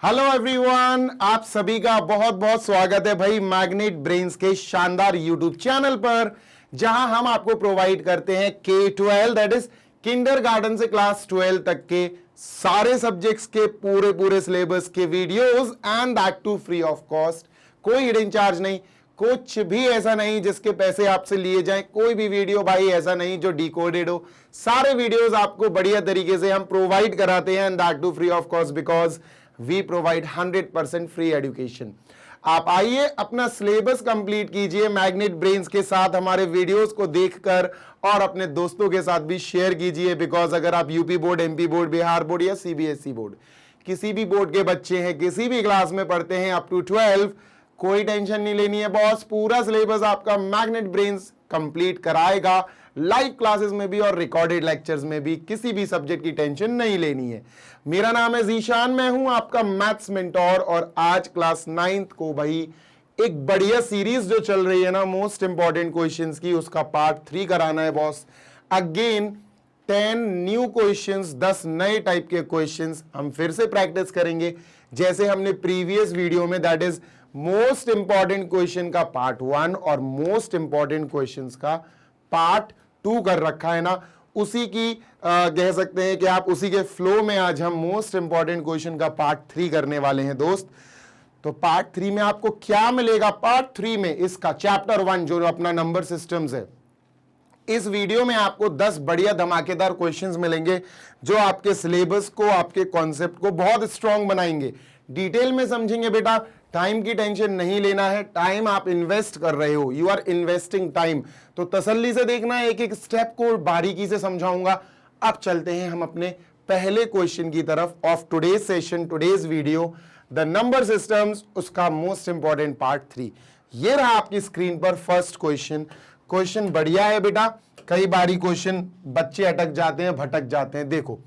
Hello everyone, आप सभी का बहुत बहुत स्वागत है भाई मैग्नेट ब्रेन्स के शानदार यूट्यूब चैनल पर, जहां हम आपको प्रोवाइड करते हैं K-12 दैट इज किंडरगार्टन से क्लास 12 तक के सारे सब्जेक्ट्स के पूरे सिलेबस के videos and that too free of cost. कोई हिडन चार्ज नहीं, कुछ भी ऐसा नहीं जिसके पैसे आपसे लिए जाएं। कोई भी वीडियो भाई ऐसा नहीं जो डिकोडेड हो। सारे वीडियोस आपको बढ़िया तरीके से हम प्रोवाइड कराते हैं and that too free of cost because we provide 100% free education. आप आइए, अपना सिलेबस कंप्लीट कीजिए मैग्नेट ब्रेन्स के साथ, हमारे वीडियोस को देखकर और अपने दोस्तों के साथ भी शेयर कीजिए। बिकॉज अगर आप UP board, MP board, Bihar board या सीबीएसई बोर्ड, किसी भी बोर्ड के बच्चे हैं, किसी भी क्लास में पढ़ते हैं अप टू 12, कोई टेंशन नहीं लेनी है बॉस। पूरा सिलेबस आपका मैग्नेट ब्रेन्स कंप्लीट कराएगा, लाइव क्लासेस में भी और रिकॉर्डेड लेक्चर्स में भी। किसी भी सब्जेक्ट की टेंशन नहीं लेनी है। मेरा नाम है जीशान, मैं हूं आपका मैथ्स मेंटोर और आज क्लास 9th को भाई एक बढ़िया सीरीज जो चल रही है ना मोस्ट इंपॉर्टेंट क्वेश्चंस की, उसका पार्ट 3 कराना है बॉस। अगेन 10 न्यू क्वेश्चंस, 10 नए टाइप के क्वेश्चंस हम फिर से प्रैक्टिस करेंगे जैसे हमने प्रीवियस वीडियो में, that is most important question का पार्ट 1 और मोस्ट इंपॉर्टेंट क्वेश्चंस का पार्ट 2 कर रखा है ना। उसी की कह सकते हैं कि आप उसी के फ्लो में आज हम मोस्ट इंपॉर्टेंट क्वेश्चन का पार्ट 3 करने वाले हैं दोस्त। तो पार्ट 3 में आपको क्या मिलेगा? पार्ट 3 में इसका चैप्टर 1 जो अपना नंबर सिस्टम्स है, इस वीडियो में आपको 10 बढ़िया धमाकेदार क्वेश्चंस मिलेंगे जो आपके सिलेबस को, आपके कॉन्सेप्ट को बहुत स्ट्रांग बनाएंगे। डिटेल में समझेंगे बेटा, टाइम की टेंशन नहीं लेना है। टाइम आप इन्वेस्ट कर रहे हो, यू आर इन्वेस्टिंग टाइम, तो तसल्ली से देखना है, एक एक स्टेप को बारीकी से समझाऊंगा। अब चलते हैं हम अपने पहले क्वेश्चन की तरफ of today's session, today's video, the number systems, उसका मोस्ट इंपॉर्टेंट पार्ट 3। ये रहा आपकी स्क्रीन पर फर्स्ट क्वेश्चन। क्वेश्चन बढ़िया है बेटा, कई बारी क्वेश्चन बच्चे अटक जाते हैं, भटक जाते हैं। देखो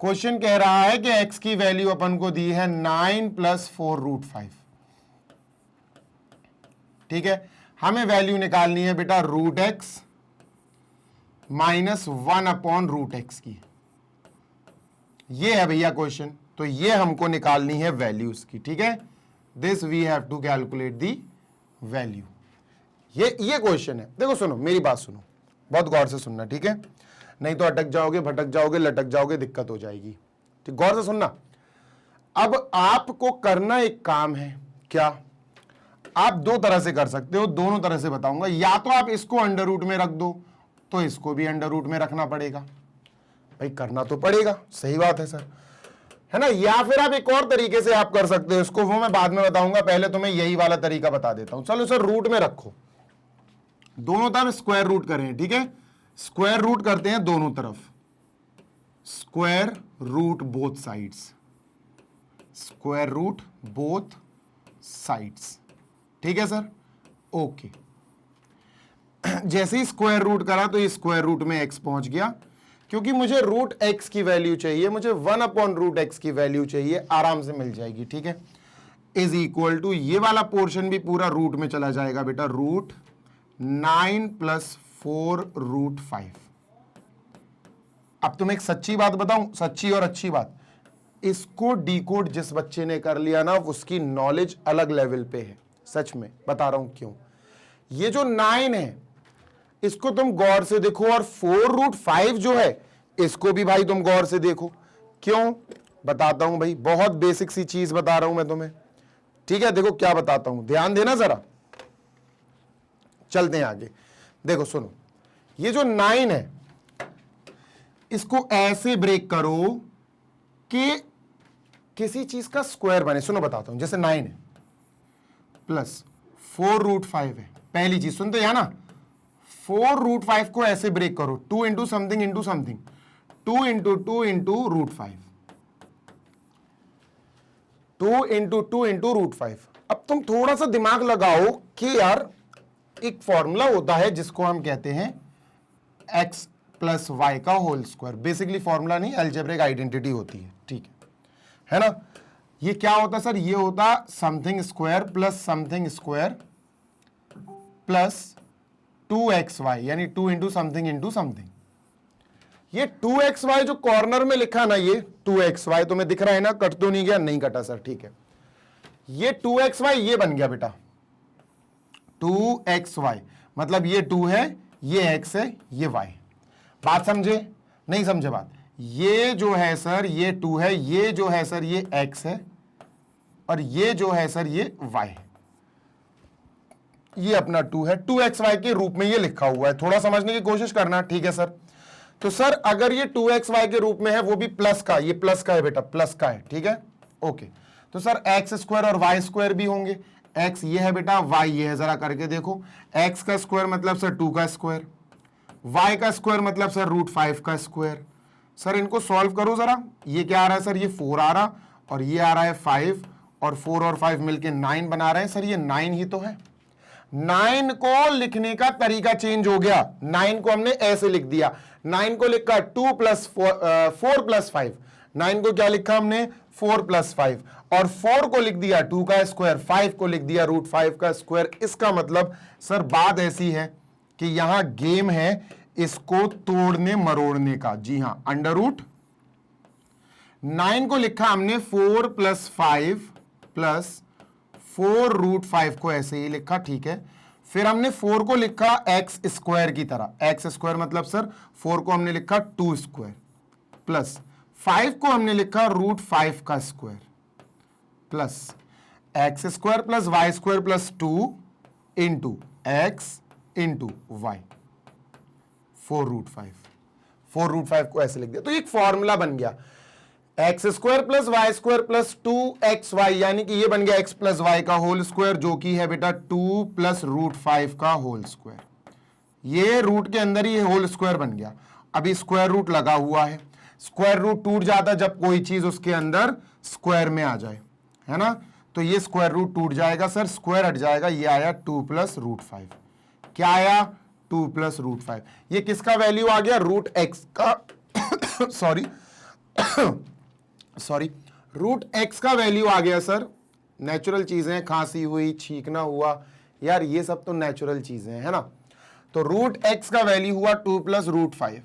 क्वेश्चन कह रहा है कि x की वैल्यू अपन को दी है 9 + 4√5, ठीक है। हमें वैल्यू निकालनी है बेटा √x - 1/√x की। ये है भैया क्वेश्चन, तो ये हमको निकालनी है वैल्यूज की, ठीक है। This we have to calculate the value. ये क्वेश्चन है। देखो सुनो, मेरी बात सुनो, बहुत गौर से सुनना, ठीक है, नहीं तो अटक जाओगे, भटक जाओगे, लटक जाओगे, दिक्कत हो जाएगी। ठीक, गौर से सुनना। अब आपको करना एक काम है, क्या? आप दो तरह से कर सकते हो, दोनों तरह से बताऊंगा। या तो आप इसको अंडर रूट में रख दो, तो इसको भी अंडर रूट में रखना पड़ेगा। भाई करना तो पड़ेगा, सही बात है सर, है ना। या फिर आप एक और तरीके से आप कर सकते हो इसको, वो मैं बाद में बताऊंगा, पहले तो मैं यही वाला तरीका बता देता हूं। चलो सर रूट में रखो, दोनों तरफ स्क्वायर रूट करें, ठीक है। स्क्वायर रूट करते हैं दोनों तरफ, square root both sides, square root both sides, ठीक है सर, ओके। जैसे ही स्क्वायर रूट करा तो ये स्क्वायर रूट में x पहुंच गया, क्योंकि मुझे √x की वैल्यू चाहिए, मुझे 1/√x की वैल्यू चाहिए, आराम से मिल जाएगी, ठीक है। इज इक्वल टू ये वाला पोर्शन भी पूरा रूट में चला जाएगा बेटा, √9 + 4√5। अब तुम एक सच्ची बात बताऊं, सच्ची और अच्छी बात, इसको डिकोड जिस बच्चे ने कर लिया ना, उसकी नॉलेज अलग लेवल पे है। सच में बता रहा हूं क्यों। ये जो 9 है इसको तुम गौर से देखो, और 4√5 जो है इसको भी भाई तुम गौर से देखो। क्यों बताता हूं भाई, बहुत बेसिक सी चीज बता रहा हूं मैं तुम्हें, ठीक है। देखो क्या बताता हूं, ध्यान देना जरा। चलते हैं आगे, देखो सुनो, ये जो 9 है इसको ऐसे ब्रेक करो कि किसी चीज का स्क्वायर बने। सुनो बताता हूं, जैसे 9 है प्लस 4√5 है, पहली चीज सुनते हैं ना, 4√5 को ऐसे ब्रेक करो, 2 into something into something, 2 into 2 into √5, 2 into 2 into √5। अब तुम थोड़ा सा दिमाग लगाओ कि यार एक फॉर्मूला होता है जिसको हम कहते हैं x + y का होल स्क्वायर। बेसिकली फॉर्मूला नहीं, अलजेब्रिक आइडेंटिटी होती है, ठीक है ना। ये क्या होता सर? ये होता something square plus something square plus 2xy, यानी 2 इंटू समथिंग इंटू समथिंग। ये 2xy जो कॉर्नर में लिखा ना, ये 2xy तुम्हें दिख रहा है ना, कट तो नहीं गया? नहीं कटा सर, ठीक है। ये 2xy ये बन गया बेटा 2xy, मतलब ये 2 है, ये x है, ये y। बात समझे? नहीं समझे बात? ये जो है सर ये 2 है, ये जो है सर ये x है, और ये जो है सर ये y है। ये अपना 2 है, 2xy के रूप में ये लिखा हुआ है, थोड़ा समझने की कोशिश करना, ठीक है सर। तो सर अगर ये 2xy के रूप में है, वो भी प्लस का, ये प्लस का है बेटा, प्लस का है, ठीक है, ओके। तो सर एक्स स्क्वायर और वाई स्क्वायर भी होंगे। एक्स ये है बेटा, वाई ये है, जरा करके देखो। एक्स का स्क्वायर मतलब सर 2 का स्क्वायर, वाई का स्क्वायर मतलब सर √5 का स्क्वायर। सर इनको सॉल्व करो जरा, ये क्या आ रहा है सर, ये 4 आ रहा, और ये आ रहा है 5, और 4 और 5 मिलके 9 बना रहे हैं। सर ये 9 ही तो है। 9 को लिखने का तरीका चेंज हो गया, 9 को हमने ऐसे लिख दिया, 9 को लिखा 2 + 4 + 5, 9 को क्या लिखा हमने 4 + 5, और 4 को लिख दिया 2 का स्क्वायर, 5 को लिख दिया √5 का स्क्वायर। इसका मतलब सर बात ऐसी है कि यहां गेम है इसको तोड़ने मरोड़ने का। जी हां, √9 को लिखा हमने 4 + 5 + 4 √5 को ऐसे ही लिखा, ठीक है। फिर हमने 4 को लिखा एक्स स्क्वायर की तरह, एक्स स्क्वायर मतलब सर 4 को हमने लिखा 2 स्क्वायर, प्लस 5 को हमने लिखा √5 का square, plus x square plus Y square plus 2 into x into y, 4 √5 को ऐसे लिख दिया। तो एक फॉर्मूला बन गया, x square plus Y square plus 2xy, यानी कि ये बन गया x + y का होल स्क्वायर, जो कि है बेटा 2 + √5 का होल स्क्वायर। ये रूट के अंदर ही होल स्क्वायर बन गया। अभी स्क्वायर रूट लगा हुआ है, स्क्वायर रूट टूट जाता है जब कोई चीज उसके अंदर स्क्वायर में आ जाए, है ना। तो ये स्क्वायर रूट टूट जाएगा सर, स्क्वायर हट जाएगा, ये आया 2 + √5। क्या आया? 2 + √5। ये किसका वैल्यू आ गया? √x का सॉरी √x का वैल्यू आ गया सर। नेचुरल चीजें, खांसी हुई, छींकना हुआ, यार ये सब तो नेचुरल चीजें हैं, है ना। तो √x का वैल्यू हुआ 2 + √5,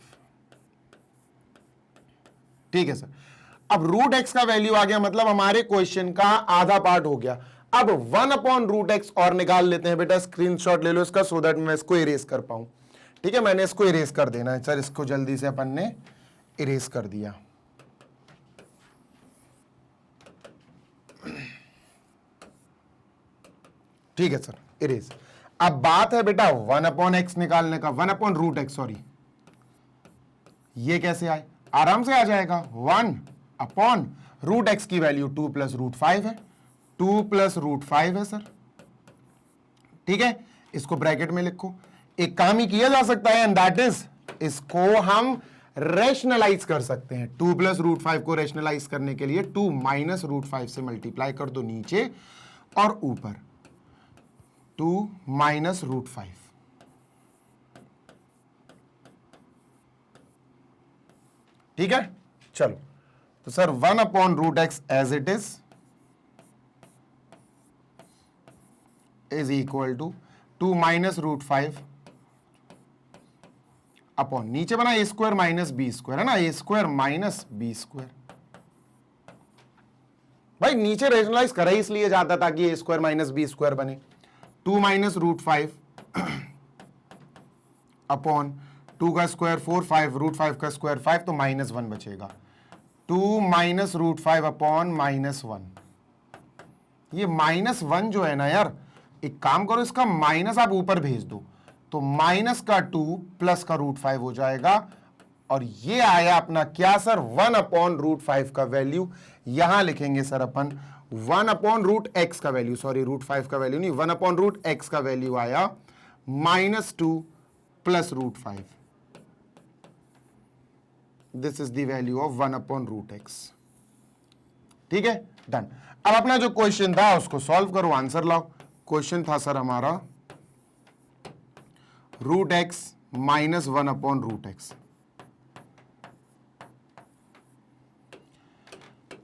ठीक है सर। अब √x का वैल्यू आ गया, मतलब हमारे क्वेश्चन का आधा पार्ट हो गया। अब 1/√x और निकाल लेते हैं बेटा, स्क्रीनशॉट ले लो इसका, सो दैट मैं इसको इरेज कर पाऊं, ठीक है। मैंने इसको इरेज कर देना है सर, इसको जल्दी से अपन ने इरेज कर दिया। ठीक है सर, इरेज। अब बात है बेटा 1/x निकालने का, 1/√x, सॉरी। ये कैसे आए? आराम से आ जाएगा, 1/√x की वैल्यू 2 + √5 है, 2 + √5 है सर, ठीक है। इसको ब्रैकेट में लिखो। एक काम ही किया जा सकता है, एंड दैट इज, इसको हम रेशनलाइज कर सकते हैं। 2 + √5 को रेशनलाइज करने के लिए 2 - √5 से मल्टीप्लाई कर दो नीचे और ऊपर, 2 - √5, ठीक है। चलो, तो sir 1/√x as it is equal to 2 - √5 upon, नीचे बना a² - b², है ना, a² - b²। भाई नीचे रेशनलाइज करा ही इसलिए जाता था कि a² - b² बने। 2 - √5 अपॉन 2 का स्क्वायर 4, 5 √5 का स्क्वायर 5, तो -1 बचेगा। 2 - √5 अपॉन -1। ये -1 जो है ना यार, एक काम करो, इसका माइनस आप ऊपर भेज दो, तो माइनस का 2 प्लस का √5 हो जाएगा, और ये आया अपना क्या सर, 1/√5 का वैल्यू। यहां लिखेंगे सर अपन 1/√x का वैल्यू, सॉरी √5 का वैल्यू नहीं, 1/√x का वैल्यू आया -2 + √5। This is the value of 1/√x, ठीक है, डन। अब अपना जो क्वेश्चन था उसको सॉल्व करो, आंसर लाओ। क्वेश्चन था सर हमारा √x - 1/√x,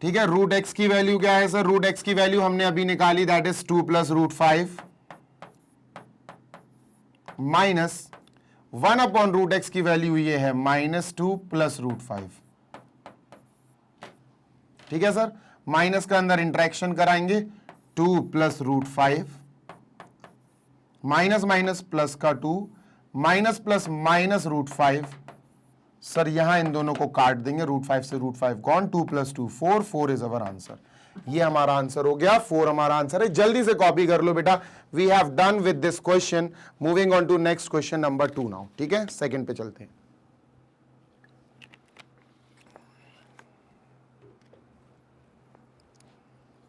ठीक है। √x की वैल्यू क्या है सर? √x की वैल्यू हमने अभी निकाली, that is 2 + √5 minus 1 upon root x की वैल्यू ये है -2 प्लस √5। ठीक है सर, माइनस का अंदर इंटरेक्शन कराएंगे, 2 प्लस √5, माइनस माइनस प्लस का 2, माइनस प्लस माइनस √5। सर यहां इन दोनों को काट देंगे, √5 से √5 gone, 2 plus 2 4, 4 is our answer. ये हमारा आंसर हो गया, 4 हमारा आंसर है। जल्दी से कॉपी कर लो बेटा। We have done with this question. Moving on to next question number 2 now. ठीक है, सेकंड पे चलते हैं।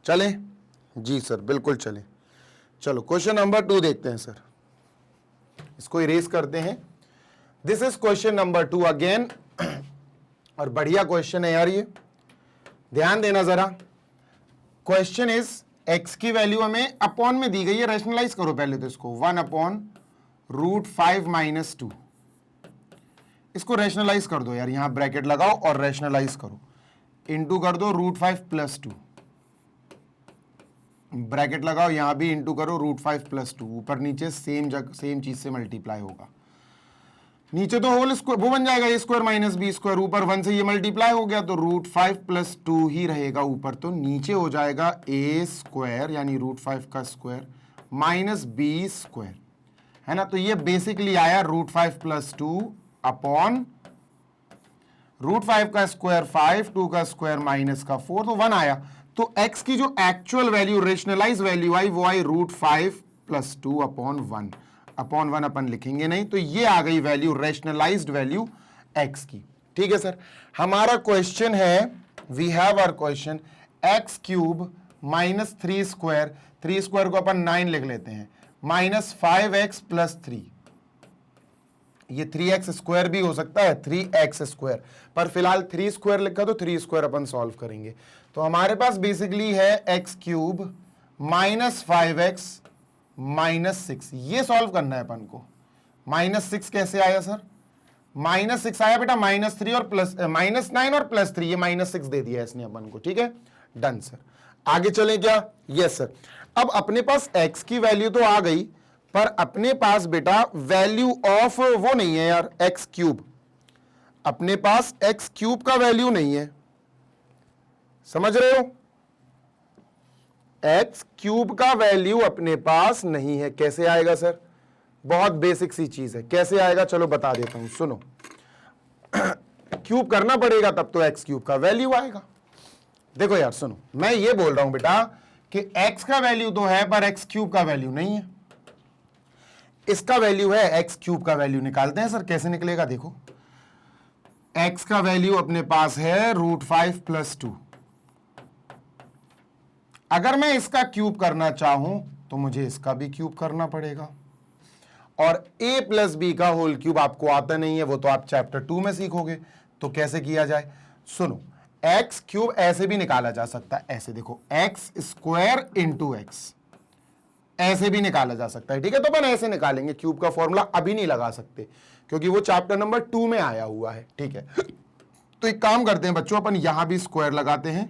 चले जी सर, बिल्कुल चले। चलो क्वेश्चन नंबर 2 देखते हैं सर, इसको इरेज करते हैं। This is question number 2 again, और बढ़िया क्वेश्चन है यार ये, ध्यान देना जरा। क्वेश्चन इज एक्स की वैल्यू हमें अपॉन में दी गई है, रैशनलाइज करो पहले तो इसको, 1 अपॉन √5 - 2। इसको रैशनलाइज कर दो यार, यहां ब्रैकेट लगाओ और रैशनलाइज करो, इंटू कर दो √5 + 2, ब्रैकेट लगाओ, यहां भी इंटू करो √5 + 2, ऊपर नीचे सेम चीज से मल्टीप्लाई होगा। नीचे तो होल स्क्वायर वो बन जाएगा, a² - b², ऊपर 1 से ये मल्टीप्लाई हो गया तो √5 + 2 ही रहेगा ऊपर, तो नीचे हो जाएगा a² यानी √5 का स्क्वायर माइनस b², है ना। तो ये बेसिकली आया √5 + 2 अपॉन √5 का स्क्वायर 5, 2 का स्क्वायर -4, तो 1 आया। तो x की जो एक्चुअल वैल्यू, रेशनलाइज वैल्यू आई, वो आई √5 + 2 अपॉन 1। अपॉन 1 अपन लिखेंगे नहीं, तो ये आ गई वैल्यू, रेशनलाइज्ड वैल्यू x की। ठीक है सर, हमारा क्वेश्चन है, we have our question x³ - 3² 3² को अपन 9 लिख लेते हैं, -5x + 3। ये 3x² भी हो सकता है, 3x², पर फिलहाल 3² लिखा तो 3² अपन सॉल्व करेंगे। तो हमारे पास बेसिकली है x³ - 5x -6, ये सॉल्व करना है अपन को। -6 कैसे आया सर? -6 आया बेटा, -3 और -9 और +3, ये -6 दे दिया इसने अपन को। ठीक है, डन सर। आगे चलें क्या? Yes sir. अब अपने पास x की वैल्यू तो आ गई, पर अपने पास बेटा वैल्यू ऑफ वो नहीं है यार, x³। अपने पास x³ का वैल्यू नहीं है, समझ रहे हो? x³ का वैल्यू अपने पास नहीं है। कैसे आएगा सर? बहुत बेसिक सी चीज है, कैसे आएगा चलो बता देता हूं, सुनो। क्यूब करना पड़ेगा तब तो x³ का वैल्यू आएगा। देखो यार सुनो, मैं ये बोल रहा हूं बेटा कि x का वैल्यू तो है पर x³ का वैल्यू नहीं है। इसका वैल्यू है, x³ का वैल्यू निकालते हैं सर। कैसे निकलेगा देखो, x का वैल्यू अपने पास है √5 + 2। अगर मैं इसका क्यूब करना चाहूं तो मुझे इसका भी क्यूब करना पड़ेगा, और a + b का होल क्यूब आपको आता नहीं है, वो तो आप चैप्टर 2 में सीखोगे। तो कैसे किया जाए, सुनो। x³ ऐसे भी निकाला जा सकता है, ऐसे देखो, x² × x, ऐसे भी निकाला जा सकता है। ठीक है, तो अपन ऐसे निकालेंगे, क्यूब का फॉर्मूला अभी नहीं लगा सकते क्योंकि वो चैप्टर नंबर 2 में आया हुआ है। ठीक है, तो एक काम करते हैं बच्चों, अपन यहां भी स्क्वायर लगाते हैं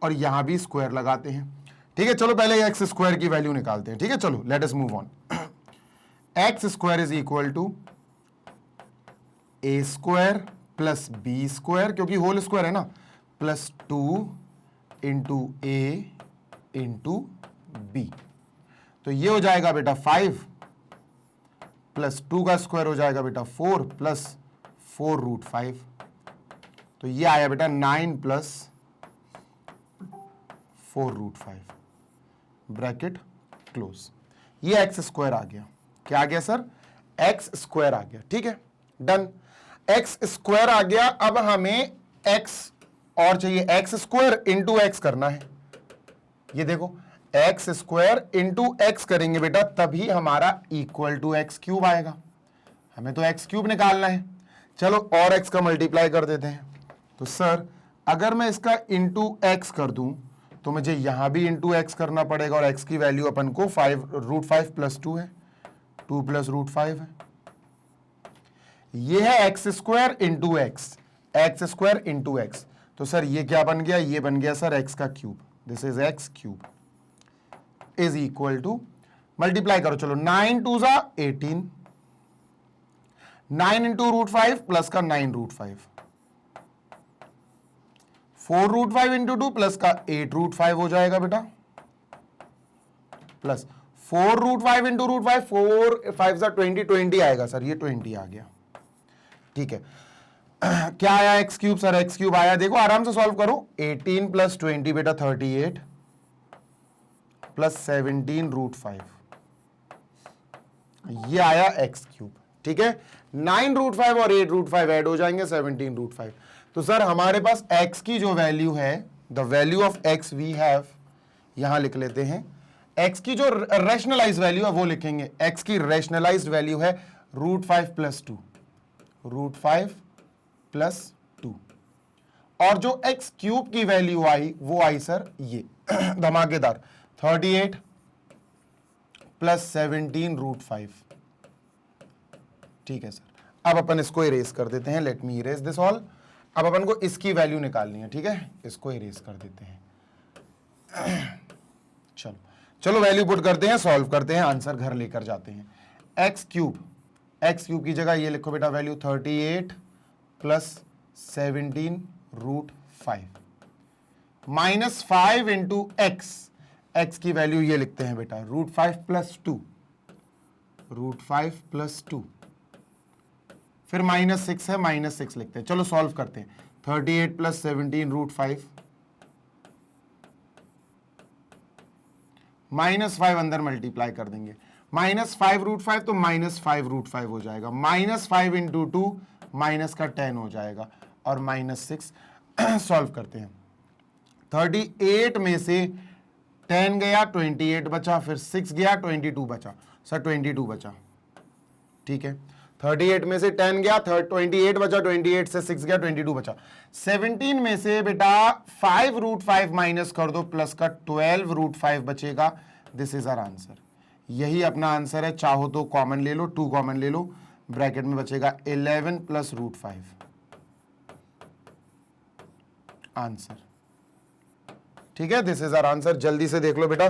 और यहां भी स्क्वायर लगाते हैं। ठीक है, चलो पहले x² की वैल्यू निकालते हैं। ठीक है, चलो late us move on. x² = a² + b² क्योंकि होल स्क्वायर है ना, +2 × a × b। तो ये हो जाएगा बेटा 5 + 2 का स्क्वायर हो जाएगा बेटा 4 + 4 √5। तो ये आया बेटा 9 + 4 √5, ब्रैकेट क्लोज। ये x² आ गया। क्या आ गया सर? x² आ गया। ठीक है, डन। x² आ गया। अब हमें x और चाहिए, x² × x करना है। ये देखो, x² × x करेंगे बेटा, तभी हमारा इक्वल टू x³ आएगा। हमें तो x³ निकालना है। चलो और x का मल्टीप्लाई कर देते हैं। तो सर अगर मैं इसका इंटू x कर दूं तो मुझे यहां भी इंटू x करना पड़ेगा, और x की वैल्यू अपन को √5 + 2 है, 2 + √5 है। ये है x² × x, x² × x। तो सर ये क्या बन गया? ये बन गया सर x का cube. This is x³ is equal to, multiply करो चलो, 9 × 2 = 18, 9 इंटू रूट 5 प्लस का 9 रूट 5, 4 रूट 5 इंटू 2 प्लस का 8 रूट 5 हो जाएगा बेटा, प्लस 4 रूट 5 इंटू रूट 5, 4 5 सा 20, 20 आएगा सर, ये 20 आ गया। ठीक है, क्या आया x cube sir, x cube आया, देखो आराम से सॉल्व करो। 18 प्लस 20 बेटा 38 प्लस 17 रूट 5, ये आया एक्स क्यूब। ठीक है, 9 रूट 5 और 8 रूट 5 ऐड हो जाएंगे, 17 रूट 5। तो सर हमारे पास x की जो वैल्यू है, the value of x we have, यहां लिख लेते हैं। x की जो रैशनलाइज्ड वैल्यू है वो लिखेंगे, x की रैशनलाइज्ड वैल्यू है रूट 5 प्लस 2, रूट 5 प्लस 2, और जो x क्यूब की वैल्यू आई वो आई सर ये धमाकेदार 38 प्लस 17 रूट 5। ठीक है सर, अब अपन इसको इरेज कर देते हैं, let me erase this all. अब अपन को इसकी वैल्यू निकालनी है, ठीक है, इसको इरेज कर देते हैं। चलो चलो वैल्यू पुट करते हैं, सॉल्व करते हैं, आंसर घर लेकर जाते हैं। एक्स क्यूब की जगह ये लिखो बेटा value 38 plus 17 root 5 minus 5 into x की वैल्यू ये लिखते हैं बेटा रूट 5 प्लस 2, रूट 5 प्लस 2, फिर माइनस 6 है, माइनस 6 लिखते हैं। चलो सॉल्व करते हैं। 38 प्लस 17 रूट 5, माइनस 5 अंदर मल्टीप्लाई कर देंगे, माइनस 5 रूट 5 तो माइनस 5 रूट 5 हो जाएगा, माइनस 5 इंटू 2 माइनस का 10 हो जाएगा, और माइनस 6 सॉल्व करते हैं। 38 में से 10 गया, 28 बचा, फिर 6 गया, 22 बचा, सर 22 बचा। ठीक है, 38 में से 10 गया, 28 बचा, 28 से 6 गया, 22 बचा। 17 में से बेटा 5 रूट 5 माइनस कर दो, प्लस का 12 रूट 5 बचेगा। दिस इज आवर आंसर, यही अपना आंसर है। चाहो तो कॉमन ले लो, 2 कॉमन ले लो, ब्रैकेट में बचेगा 11 प्लस रूट 5 आंसर। ठीक है, दिस इज आवर आंसर। जल्दी से देख लो बेटा,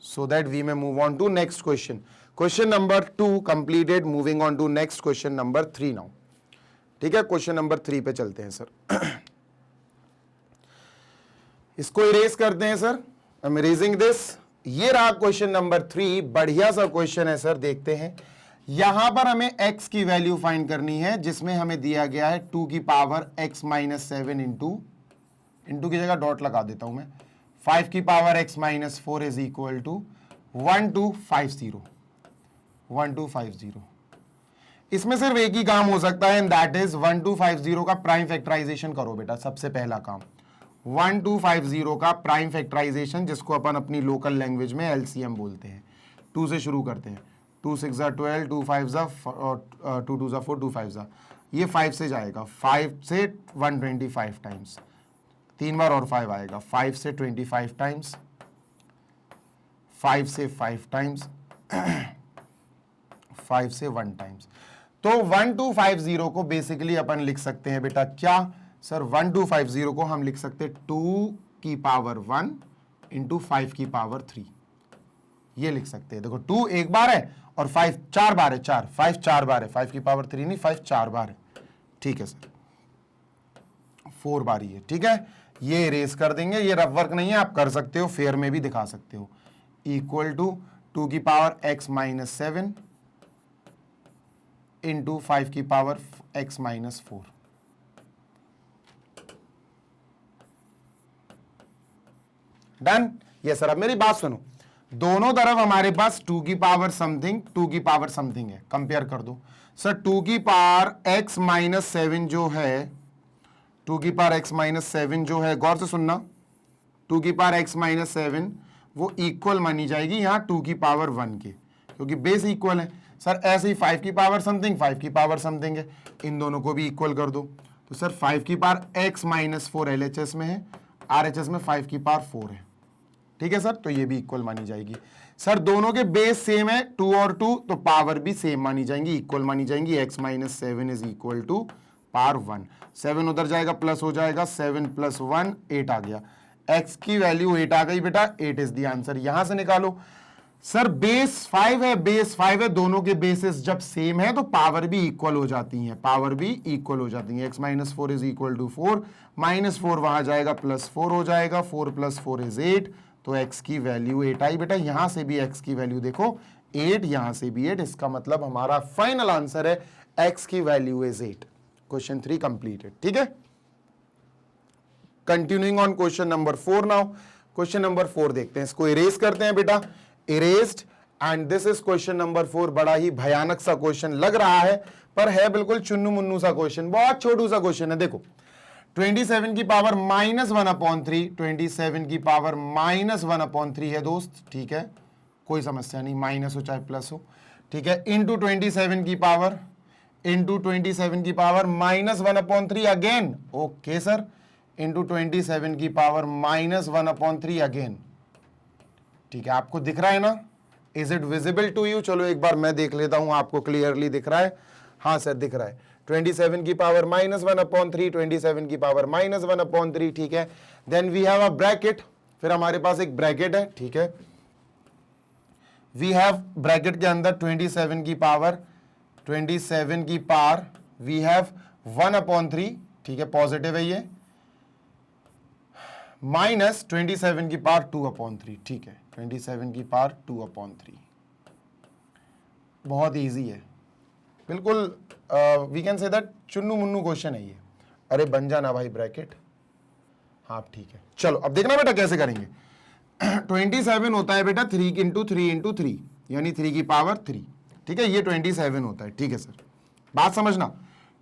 so that we may move on to next question. Question number 2 completed. Moving on to next question number 3 now. ठीक है, क्वेश्चन नंबर 3 पे चलते हैं सर। इसको इरेज करते हैं sir, I am erasing this. ये रहा क्वेश्चन नंबर 3, बढ़िया सा क्वेश्चन है सर। देखते हैं, यहां पर हमें x की वैल्यू फाइंड करनी है, जिसमें हमें दिया गया है 2 की पावर x माइनस 7 इंटू की जगह डॉट लगा देता हूं मैं, 5 की power x minus 4 is equal to 1250, 1250। इसमें सिर्फ एक ही काम हो सकता है, एंड दैट इज 1250 का प्राइम फैक्टराइजेशन करो बेटा। सबसे पहला काम 1250 का प्राइम फैक्टराइजेशन, जिसको अपन अपनी लोकल लैंग्वेज में एलसीएम बोलते हैं। 2 से शुरू करते हैं, 2 6 ज़ा 12, 2 5 ज़ा 2 2 ज़ा 4, 2 5 ज़ा, ये 5 से जाएगा, 5 से 125 टाइम्स, 3 बार और 5 आएगा, 5 से 25 टाइम्स, 5 से 5 टाइम्स, 5 से 1 टाइम्स। तो 1250 को बेसिकली अपन लिख सकते हैं बेटा क्या सर, 1250 को हम लिख सकते हैं 2 की पावर 1 इंटू 5 की पावर 3, ये लिख सकते हैं। देखो 2 एक बार है और 5 4 बार है, 5 4 बार है, 5 की पावर 3 नहीं, 5 4 बार है। ठीक है सर, 4 बार ही है। ठीक है, ये इरेज कर देंगे, ये रफ वर्क नहीं है, आप कर सकते हो, फेयर में भी दिखा सकते हो। इक्वल टू 2 की पावर x माइनस 7 इंटू 5 की पावर x माइनस 4। डन। ये सर, अब मेरी बात सुनो, दोनों तरफ हमारे पास 2 की पावर समथिंग, 2 की पावर समथिंग है, कंपेयर कर दो सर। 2 की पावर x माइनस 7 जो है, 2 की पावर x माइनस 7 जो है, गौर से सुनना, 2 की पावर x माइनस 7 वो इक्वल मानी जाएगी यहाँ 2 की पावर 1 के, क्योंकि बेस इक्वल है सर। ऐसे ही 5 की पावर समथिंग, 5 की पावर समथिंग है, इन दोनों को भी इक्वल कर दो। तो सर 5 की पावर x माइनस 4 LHS में है, RHS में 5 की पावर 4 है। ठीक है सर, तो ये भी इक्वल मानी जाएगी। सर दोनों के बेस सेम है, 2 और 2, तो पावर भी सेम मानी जाएंगी, इक्वल मानी जाएंगी। x minus 7 is equal to power 1, 7 उधर जाएगा, प्लस हो जाएगा, 7 प्लस 1 8 आ गया। x की वैल्यू 8 आ गई बेटा, 8 इज द आंसर। यहां से निकालो सर बेस 5 है, बेस 5 है, दोनों के बेसिस जब सेम है तो पावर भी इक्वल हो जाती है, पावर भी इक्वल हो जाती है। x minus 4 is equal to 4, minus 4 वहां जाएगा, प्लस 4 हो जाएगा, 4 प्लस 4 इज 8, तो x की वैल्यू 8 आई बेटा। यहां से भी x की वैल्यू देखो 8, यहां से भी 8, इसका मतलब हमारा फाइनल आंसर है x की वैल्यू इज 8। क्वेश्चन 3 कंप्लीटेड, ठीक है। Continuing on question number 4 now. Question number 4 देखते हैं, इसको इरेज करते हैं बेटा, erased, and this is question number 4। बड़ा ही भयानक सा क्वेश्चन लग रहा है, पर है बिल्कुल चुन्नू मुन्नू सा क्वेश्चन, बहुत छोटू सा क्वेश्चन है। देखो 27 की पावर -1/3, 27 की पावर -1/3 है दोस्त, ठीक है, कोई समस्या नहीं, माइनस हो चाहे प्लस हो, ठीक है, इंटू 27 की पावर, इंटू 27 की power -1/3 again, okay sir, into 27 की पावर -1/3 अगेन, ठीक है। आपको दिख रहा है ना, is it visible to you? चलो एक बार मैं देख लेता हूं, आपको क्लियरली दिख रहा है? हाँ सर दिख रहा है। 27 की पावर -1/3, 27 की पावर -1/3, ठीक है। Then we have a bracket, फिर हमारे पास एक ब्रैकेट है, ठीक है। वी हैव ब्रैकेट के अंदर 27 की पावर वी हैव 1/3, ठीक है, पॉजिटिव है ये, माइनस 27 की पावर 2/3, ठीक है, 27 की पावर 2/3। बहुत इजी है, बिल्कुल वी कैन से दैट चुन्नू मुन्नू क्वेश्चन है ये। अरे बन जाना भाई ब्रैकेट, हाँ ठीक है। चलो अब देखना बेटा कैसे करेंगे। 27 होता है बेटा 3 इंटू 3 इंटू 3, यानी 3 की पावर 3, ठीक है, ये 27 होता है, ठीक है सर। बात समझना,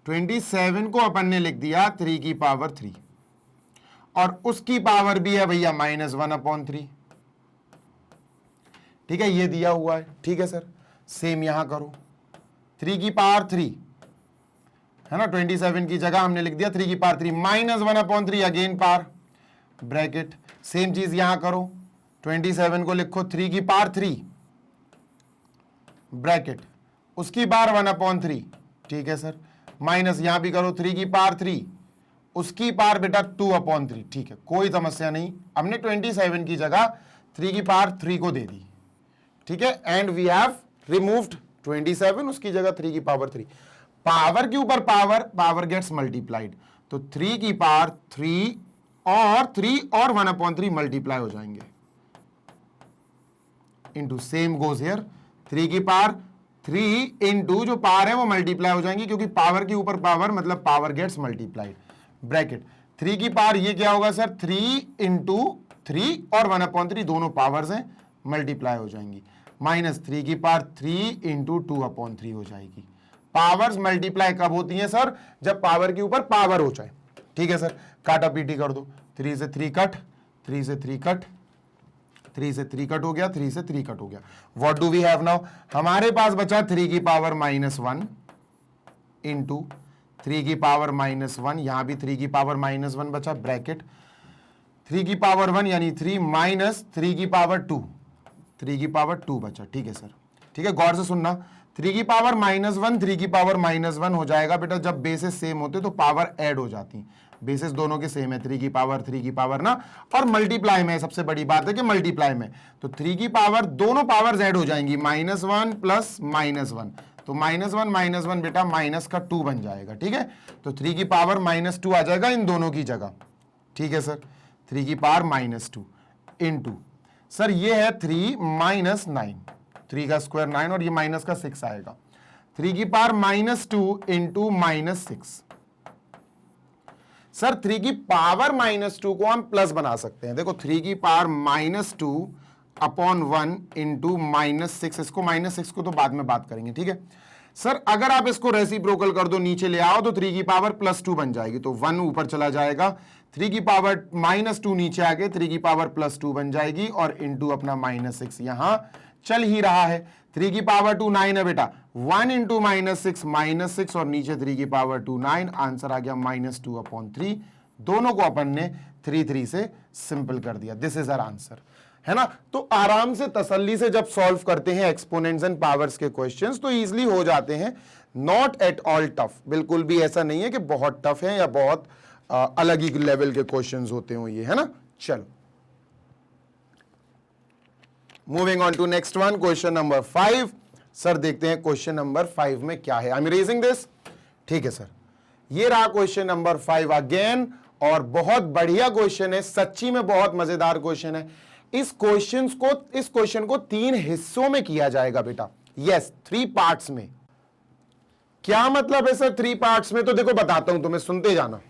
27 को अपन ने लिख दिया 3 की पावर 3, और उसकी पावर भी है भैया -1/3, ठीक है, ये दिया हुआ है, ठीक है सर। सेम यहां करो, 3 की पावर 3 है ना, 27 की जगह हमने लिख दिया 3 की power 3, -1/3 again power bracket. Same चीज यहां करो, 27 को लिखो 3 की पावर 3 ब्रैकेट, उसकी पावर 1/3, ठीक है सर, माइनस यहां भी करो 3 की पावर 3, उसकी पावर बेटा 2/3, ठीक है, कोई समस्या नहीं। हमने 27 की जगह 3 की पावर 3 को दे दी, ठीक है, एंड वी हैव रिमूव्ड 27, उसकी जगह 3 की पावर 3। पावर के ऊपर पावर, पावर गेट्स मल्टीप्लाइड, तो 3 की पावर 3 और 1/3 मल्टीप्लाई हो जाएंगे, इंटू सेम गोज हियर, 3 की पावर 3 इंटू जो पावर है वो मल्टीप्लाई हो जाएंगी, क्योंकि पावर के ऊपर पावर मतलब पावर गेट्स मल्टीप्लाइड, ब्रैकेट। 3 की पावर ये क्या होगा सर, 3 इंटू 3 और 1/3 दोनों पावर्स हैं, मल्टीप्लाई हो जाएंगी, माइनस 3 की पावर 3 इंटू 2/3 हो जाएगी। पावर्स मल्टीप्लाई कब होती हैं सर, जब पावर के ऊपर पावर हो जाए, ठीक है सर। काटा पीटी कर दो, 3 से 3 कट, 3 से 3 कट, 3 से 3 कट हो गया, 3 से 3 कट हो गया। What do we have now, हमारे पास बचा 3 की पावर -1 इंटू 3 की पावर -1, यहां भी 3 की पावर -1 बचा, ब्रैकेट, 3 की पावर 1 यानी 3 माइनस 3 की पावर 2, 3 की पावर 2 बचा, ठीक है सर, ठीक है। गौर से सुनना, 3 की पावर -1, 3 की पावर -1 हो जाएगा बेटा, जब बेसिस सेम होते तो पावर ऐड हो जाती, बेसिस दोनों के सेम है, 3 की पावर ना, और मल्टीप्लाई में सबसे बड़ी बात है कि मल्टीप्लाई में, तो 3 की पावर दोनों पावर्स ऐड हो जाएंगी, -1 प्लस -1, तो -1 बेटा माइनस का 2 बन जाएगा, ठीक है। तो 3 की पावर -2 आ जाएगा इन दोनों की जगह, ठीक है सर, 3 की पावर -2 इंटू सर ये है 3 माइनस 9, 3 का स्क्वायर 9 और ये माइनस का 6 आएगा, 3 की पावर -2 इंटू -6। सर 3 की पावर -2 को हम प्लस बना सकते हैं, देखो 3 की पावर -2 अपॉन 1 इंटू -6, इसको -6 को तो बाद में बात करेंगे, ठीक है सर। अगर आप इसको रेसिप्रोकल कर दो, नीचे ले आओ, तो 3 की पावर +2 बन जाएगी, तो 1 ऊपर चला जाएगा, 3 की पावर -2 नीचे आ गए, 3 की पावर +2 बन जाएगी, और इंटू अपना -6 यहां चल ही रहा है। 3 की पावर 2 9 है बेटा, 1 इंटू -6 और नीचे 3 की पावर 2 9, आंसर आ गया -2/3। दोनों को अपन ने 3 से सिंपल कर दिया, दिस इज आवर आंसर, है ना। तो आराम से तसल्ली से जब सॉल्व करते हैं एक्सपोनेंट्स एंड पावर्स के क्वेश्चंस तो इजीली हो जाते हैं, नॉट एट ऑल टफ, बिल्कुल भी ऐसा नहीं है कि बहुत टफ है या बहुत अलग ही लेवल के क्वेश्चंस होते हो ये, है ना। चलो moving on to next one, question number 5। Sir देखते हैं क्वेश्चन नंबर 5 में क्या है। I am raising this. ठीक है सर, ये रहा क्वेश्चन नंबर 5 अगेन, और बहुत बढ़िया क्वेश्चन है, सच्ची में बहुत मजेदार क्वेश्चन है। इस क्वेश्चन को 3 हिस्सों में किया जाएगा बेटा। यस, 3 पार्ट्स में। क्या मतलब है सर 3 पार्ट्स में? तो देखो बताता हूं तुम्हें, सुनते जाना।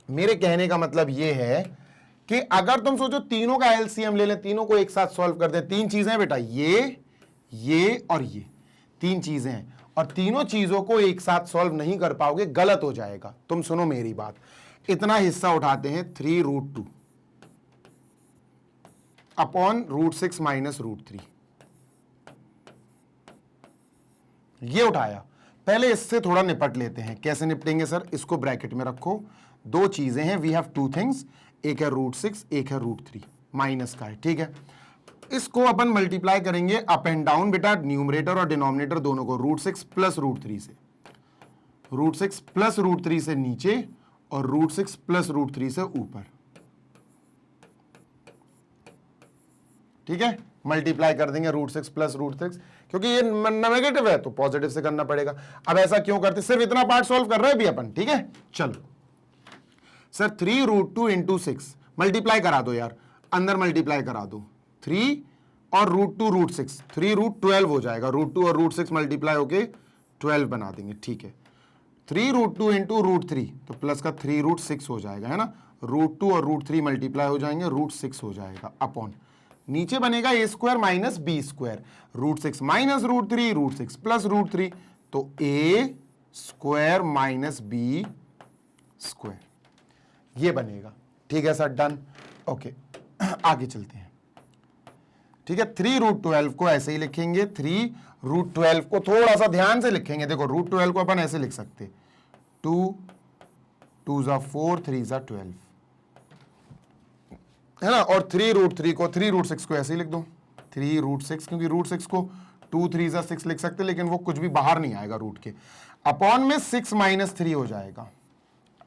मेरे कहने का मतलब यह है कि अगर तुम सोचो तीनों का एलसीएम ले लें, तीनों को एक साथ सॉल्व कर दें। 3 चीजें हैं बेटा, ये और ये 3 चीजें हैं, और तीनों चीजों को एक साथ सॉल्व नहीं कर पाओगे, गलत हो जाएगा। तुम सुनो मेरी बात, इतना हिस्सा उठाते हैं 3√2 अपॉन √6 माइनस √3, ये उठाया। पहले इससे थोड़ा निपट लेते हैं। कैसे निपटेंगे सर? इसको ब्रैकेट में रखो। 2 चीजें हैं, वी हैव 2 थिंग्स, एक है √6, एक है √3, माइनस का है। ठीक है, इसको अपन मल्टीप्लाई करेंगे अप एंड डाउन बेटा, न्यूमरेटर और डिनोमिनेटर दोनों को, √6 प्लस √3 से, √6 प्लस √3 से नीचे और √6 प्लस √3 से ऊपर। ठीक है, मल्टीप्लाई कर देंगे √6 प्लस √6, क्योंकि ये नेगेटिव है तो पॉजिटिव से करना पड़ेगा। अब ऐसा क्यों करते? सिर्फ इतना पार्ट सॉल्व कर रहे हैं भी अपन। ठीक है, चलो सर 3√2 इंटू 6 मल्टीप्लाई करा दो यार, अंदर मल्टीप्लाई करा दो। 3 और √2 √6, 3√12 हो जाएगा। √2 और √6 मल्टीप्लाई होके 12 बना देंगे। ठीक है, 3√2 इंटू √3 तो प्लस का 3√6 हो जाएगा, है ना। √2 और √3 मल्टीप्लाई हो जाएंगे, √6 हो जाएगा अपॉन, नीचे बनेगा a² minus b², √6 minus √3, √6 plus √3, तो a² माइनस b², ये बनेगा। ठीक है सर, डन। ओके, आगे चलते हैं। ठीक है, 3√12 को ऐसे ही लिखेंगे, 3√12 को थोड़ा सा ध्यान से लिखेंगे। देखो √12 को अपन ऐसे लिख सकते, 2 2 ज़ा 4, 3 ज़ा 12, है ना। और 3√3 को, 3√6 को ऐसे ही लिख दो, 3√6, क्योंकि √6 को 2 3 ज़ा 6 लिख सकते, लेकिन वो कुछ भी बाहर नहीं आएगा रूट के। अपॉन में 6 माइनस 3 हो जाएगा,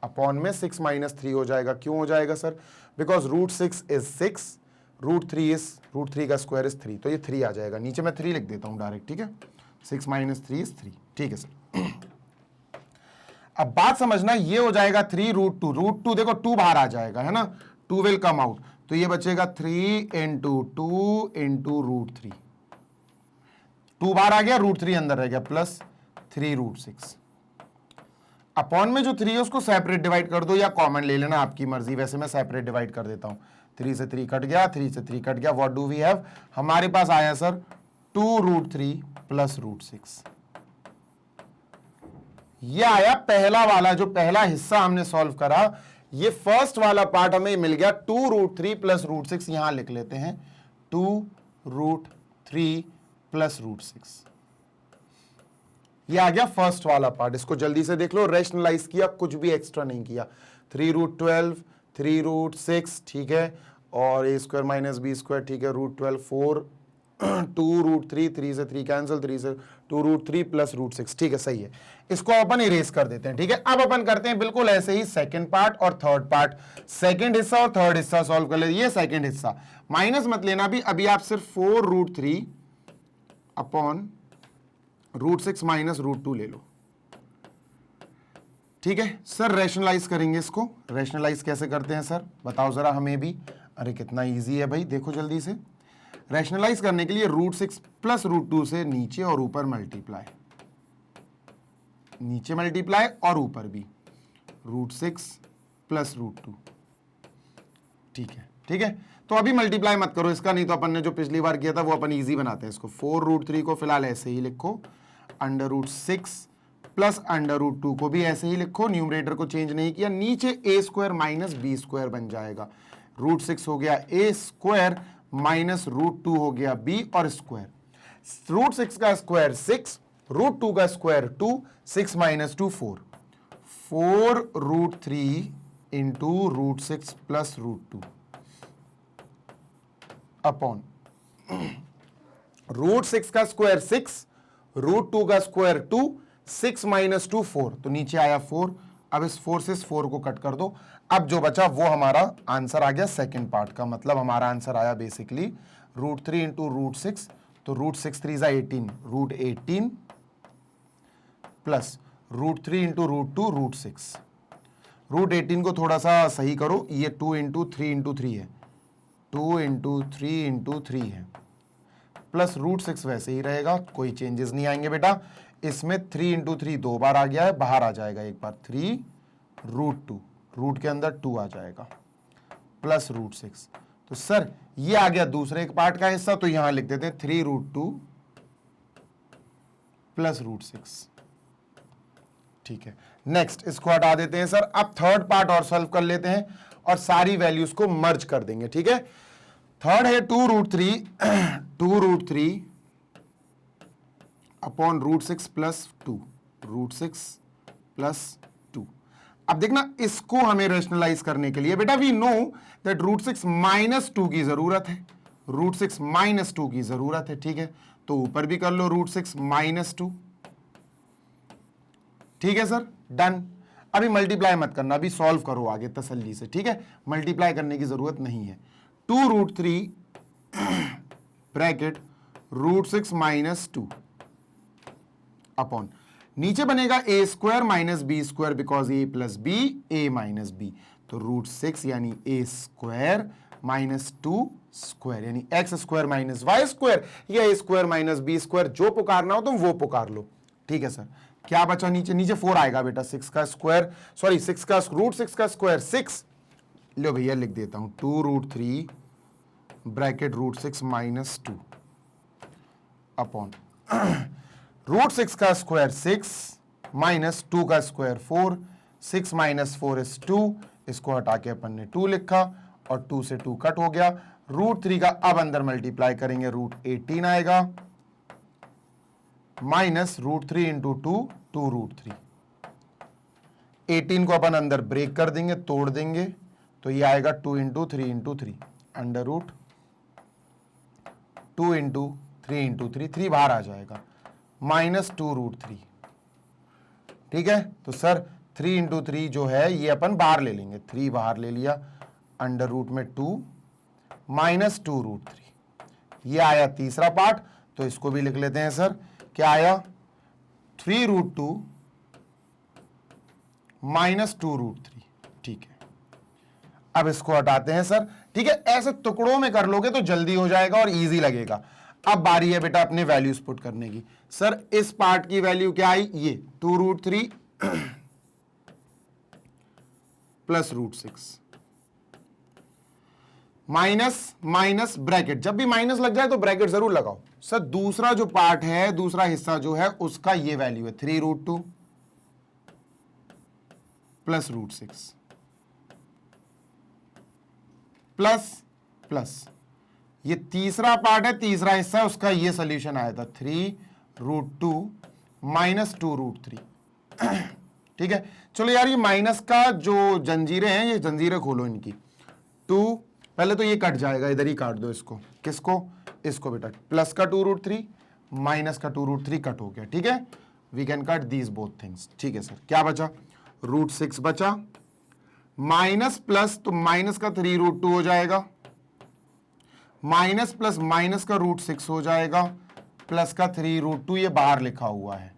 अपॉन में 6 माइनस 3 हो जाएगा। क्यों हो जाएगा सर? बिकॉज √6 इज 6, √3 का स्क्वायर इज 3, तो ये 3 आ जाएगा। नीचे मैं 3 लिख देता हूं डायरेक्ट। ठीक है, 6 माइनस 3 इज 3। ठीक है सर, अब बात समझना, ये हो जाएगा 3√2, √2 देखो 2 बाहर आ जाएगा, है ना, 2 विल कम आउट, तो ये बचेगा 3 इंटू 2 इंटू √3, 2 बाहर आ गया, √3 अंदर रह गया, प्लस 3√6 अपॉन में जो 3 है उसको सेपरेट डिवाइड कर दो, या कॉमन ले लेना, आपकी मर्जी। वैसे मैं सेपरेट डिवाइड कर देता हूं, 3 से 3 कट गया, 3 से 3 कट गया। What do we have? हमारे पास आया सर 2√3 प्लस √6, ये आया पहला वाला, जो पहला हिस्सा हमने सॉल्व करा। ये फर्स्ट वाला पार्ट हमें मिल गया 2√3 प्लस √6, यहां लिख लेते हैं 2√3 प्लस √6, ये आ गया फर्स्ट वाला पार्ट। इसको जल्दी से देख लो, रेशनलाइज किया, कुछ भी एक्स्ट्रा नहीं किया। 3√12, 3√6, ठीक है, और a² माइनस b², ठीक है, √12, 4, 2√3, 3 से 3 कैंसिल, 3 से 2√3 प्लस √6, ठीक है, सही है। इसको अपन इरेज कर देते हैं। ठीक है, अब अपन करते हैं बिल्कुल ऐसे ही सेकंड पार्ट और थर्ड पार्ट, सेकंड हिस्सा और थर्ड हिस्सा सॉल्व कर लेते। ये सेकंड हिस्सा, माइनस मत लेना भी, अभी आप सिर्फ 4√3 अपॉन √6 माइनस √2 ले लो। ठीक है सर, रैशनलाइज करेंगे इसको। रैशनलाइज कैसे करते हैं सर, बताओ जरा हमें भी। अरे कितना इजी है भाई, देखो जल्दी से। रैशनलाइज करने के लिए √6 प्लस √2 से नीचे और ऊपर मल्टीप्लाई, नीचे मल्टीप्लाई और ऊपर भी, √6 प्लस √2, ठीक है। ठीक है, तो अभी मल्टीप्लाई मत करो इसका, नहीं तो अपन ने जो पिछली बार किया था वो अपन इजी बनाते हैं इसको। 4√3 को फिलहाल ऐसे ही लिखो, √6 प्लस √2 को भी ऐसे ही लिखो, न्यूमरेटर को चेंज नहीं किया, नीचे a² माइनस b² बन जाएगा। √6 हो गया a² माइनस √2 हो गया b और स्क्वायर, √6 का स्क्वायर 6, √2 का square 2, 6 minus 2 4, 4√3 into √6 plus √2 upon √6 का स्क्वायर 6, √2 का स्क्वायर 2, 6 माइनस 2 4, तो नीचे आया 4, अब इस 4 से इस 4 को कट कर दो, अब जो बचा वो हमारा आंसर आ गया सेकंड पार्ट का, मतलब हमारा आंसर आया बेसिकली √3 इंटू √6, तो √6 3 18, √18 प्लस √3 इंटू √2 √6। √18 को थोड़ा सा सही करो, ये 2 इंटू 3 इंटू 3 है, 2 इंटू 3 इंटू 3 है, प्लस √6 वैसे ही रहेगा, कोई चेंजेस नहीं आएंगे बेटा। इसमें 3 इंटू 3 2 बार आ गया है, बाहर आ जाएगा एक बार 3 √2, रूट के अंदर 2 आ जाएगा, प्लस √6। तो सर ये आ गया दूसरे एक पार्ट का हिस्सा, तो यहां लिख देते हैं 3 √2 प्लस √6। ठीक है, नेक्स्ट इसको हटा देते हैं सर। अब थर्ड पार्ट और सॉल्व कर लेते हैं और सारी वैल्यूज को मर्ज कर देंगे। ठीक है, थर्ड है 2 √3 अपॉन √6 प्लस 2, √6 प्लस 2। अब देखना इसको हमें रेशनलाइज करने के लिए बेटा वी नो दैट √6 माइनस 2 की जरूरत है, √6 माइनस 2 की जरूरत है। ठीक है, तो ऊपर भी कर लो √6 माइनस 2। ठीक है सर, डन। अभी मल्टीप्लाई मत करना, अभी सॉल्व करो आगे तसल्ली से। ठीक है, मल्टीप्लाई करने की जरूरत नहीं है। 2 √3 ब्रैकेट √6 माइनस 2 अपॉन नीचे बनेगा a² minus b² because a plus b, a minus b, तो √6 यानी a² माइनस 2² यानी x² माइनस y² या a² माइनस b², जो पुकारना हो तुम वो पुकार लो। ठीक है सर, क्या बचा नीचे? नीचे 4 आएगा बेटा, 6 का स्क्वायर, सॉरी 6 का √6 का स्क्वायर 6। लो भैया लिख देता हूं 2 √3 ब्रैकेट √6 माइनस 2 अपॉन √6 का स्क्वायर 6 माइनस 2 का स्क्वायर 4, 6 माइनस 4 इज 2, इसको हटा के अपन ने 2 लिखा और 2 से 2 कट हो गया। √3 का अब अंदर मल्टीप्लाई करेंगे √18 आएगा माइनस √3 इंटू 2, 2 √3। 18 को अपन अंदर ब्रेक कर देंगे, तोड़ देंगे, तो ये आएगा 2 into 3 into 3 under root 2 into 3 into 3, 3 बाहर आ जाएगा माइनस 2 √3। ठीक है, तो सर 3 इंटू 3 जो है ये अपन बाहर ले लेंगे, 3 बाहर ले लिया, अंडर रूट में 2 माइनस 2 √3। ये आया तीसरा पार्ट, तो इसको भी लिख लेते हैं सर। क्या आया? 3 √2 माइनस 2 √3। ठीक है, अब इसको हटाते हैं सर। ठीक है, ऐसे टुकड़ों में कर लोगे तो जल्दी हो जाएगा और इजी लगेगा। अब बारी है बेटा अपने वैल्यूज पुट करने की। सर इस पार्ट की वैल्यू क्या आई? ये 2 √3 प्लस √6 माइनस माइनस ब्रैकेट, जब भी माइनस लग जाए तो ब्रैकेट जरूर लगाओ। सर दूसरा जो पार्ट है, दूसरा हिस्सा जो है उसका ये वैल्यू है 3 √2 प्लस √6 प्लस प्लस, ये तीसरा पार्ट है, तीसरा हिस्सा, उसका ये सोल्यूशन आया था 3 √2 माइनस 2 √3। ठीक है, चलो यार ये माइनस का जो जंजीरें हैं, ये जंजीरें खोलो इनकी। 2 पहले तो ये कट जाएगा, इधर ही काट दो इसको। किसको? इसको बेटा। प्लस का 2 √3 माइनस का 2 √3 कट हो गया। ठीक है, we can cut these both things. ठीक है सर, क्या बचा? √6 बचा, माइनस प्लस, तो माइनस का 3 √2 हो जाएगा, माइनस प्लस माइनस का √6 हो जाएगा, प्लस का 3 √2 ये बाहर लिखा हुआ है,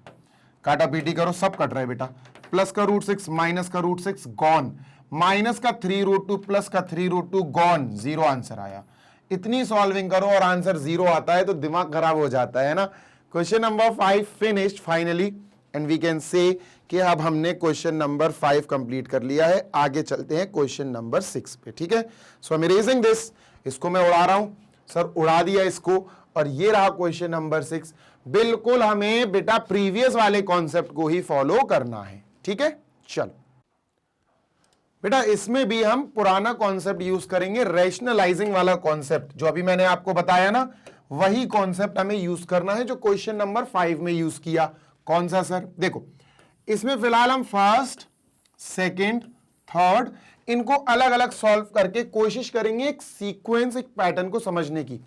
काटा पीटी करो, सब कट रहा है बेटा। प्लस का √6 माइनस का √6 गॉन, माइनस का 3 √2 प्लस का 3 √2 गॉन, 0 आंसर आया। इतनी सॉल्विंग करो और आंसर 0 आता है तो दिमाग खराब हो जाता है ना। Question number 5 finished finally, and we can say कि अब हमने क्वेश्चन नंबर 5 कंप्लीट कर लिया है। आगे चलते हैं क्वेश्चन नंबर 6 पे। ठीक है, सो आई एम इरेजिंग दिस, इसको मैं उड़ा रहा हूं सर, उड़ा दिया इसको, और ये रहा क्वेश्चन नंबर 6। बिल्कुल हमें बेटा प्रीवियस वाले कॉन्सेप्ट को ही फॉलो करना है। ठीक है, चलो बेटा इसमें भी हम पुराना कॉन्सेप्ट यूज करेंगे, रैशनलाइजिंग वाला कॉन्सेप्ट जो अभी मैंने आपको बताया ना, वही कॉन्सेप्ट हमें यूज करना है जो क्वेश्चन नंबर 5 में यूज किया। कौन सा सर? देखो इसमें फिलहाल हम फर्स्ट, सेकंड, थर्ड इनको अलग अलग सॉल्व करके कोशिश करेंगे एक सीक्वेंस, एक पैटर्न को समझने की।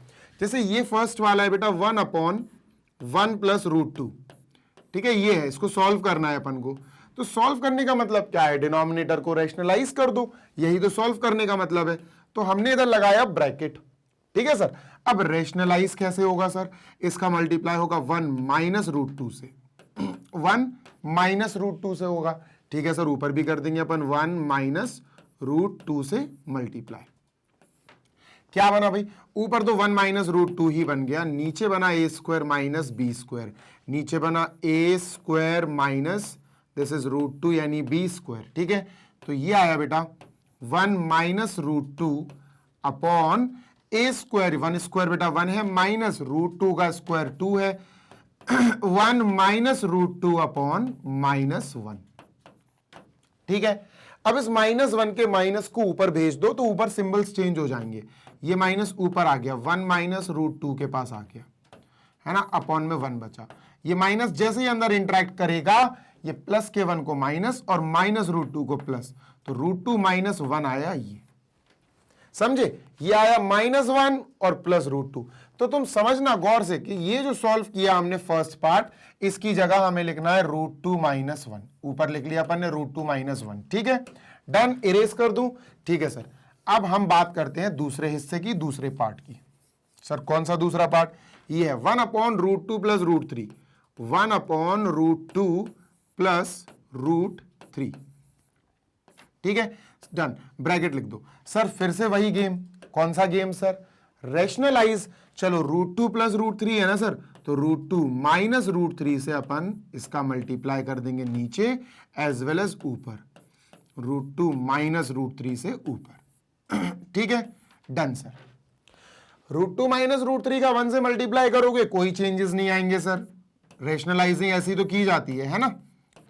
जैसे ये फर्स्ट वाला है बेटा 1/1 प्लस √2। ठीक है, ये है, इसको सॉल्व करना है अपन को। तो सॉल्व करने का मतलब क्या है, डिनोमिनेटर को रैशनलाइज कर दो, यही तो सॉल्व करने का मतलब है। तो हमने इधर लगाया ब्रैकेट, ठीक है सर। अब रैशनलाइज कैसे होगा सर, इसका मल्टीप्लाई होगा 1 माइनस रूट 2 से, 1 माइनस रूट 2 से होगा, ठीक है सर। ऊपर भी कर देंगे अपन 1 माइनस रूट 2 से मल्टीप्लाई। क्या बना भाई, ऊपर तो 1 माइनस रूट 2 ही बन गया, नीचे बना a square minus B square, नीचे बना a square minus this is root 2 यानी बी स्क्वायर, ठीक है। तो ये आया बेटा 1 माइनस रूट 2 अपॉन ए स्क्वायर, 1 स्क्वायर बेटा 1 है, माइनस रूट 2 का स्क्वायर 2 है, 1 माइनस रूट 2 अपॉन माइनस 1, ठीक है। अब इस -1 के माइनस को ऊपर भेज दो तो ऊपर सिंबल्स चेंज हो जाएंगे, ये माइनस ऊपर आ गया, 1 माइनस रूट 2 के पास आ गया, है ना, अपॉन में 1 बचा। ये माइनस जैसे ही अंदर इंटरेक्ट करेगा, ये प्लस के 1 को माइनस और माइनस रूट 2 को प्लस, तो रूट 2 माइनस 1 आया, ये समझे, ये आया -1 और प्लस रूट 2। तो तुम समझना गौर से कि ये जो सॉल्व किया हमने फर्स्ट पार्ट, इसकी जगह हमें लिखना है रूट 2 माइनस 1, ऊपर लिख लिया अपन ने रूट 2 माइनस 1, ठीक है। डन, इरेज कर दूं, ठीक है सर। अब हम बात करते हैं दूसरे हिस्से की, दूसरे पार्ट की। सर कौन सा दूसरा पार्ट, ये है 1 upon root 2 plus root 3, 1 upon root 2 plus root 3, ठीक है। डन, ब्रैकेट लिख दो। सर फिर से वही गेम, कौन सा गेम सर, रैशनलाइज। चलो रूट 2 प्लस रूट 3 है ना सर, तो रूट 2 माइनस रूट 3 से अपन इसका मल्टीप्लाई कर देंगे नीचे एज वेल एज ऊपर, रूट 2 माइनस रूट 3 से ऊपर, ठीक है। Done sir, root 2 minus root 3 का 1 से मल्टीप्लाई करोगे कोई चेंजेस नहीं आएंगे सर, रेशनलाइजिंग ऐसी तो की जाती है ना।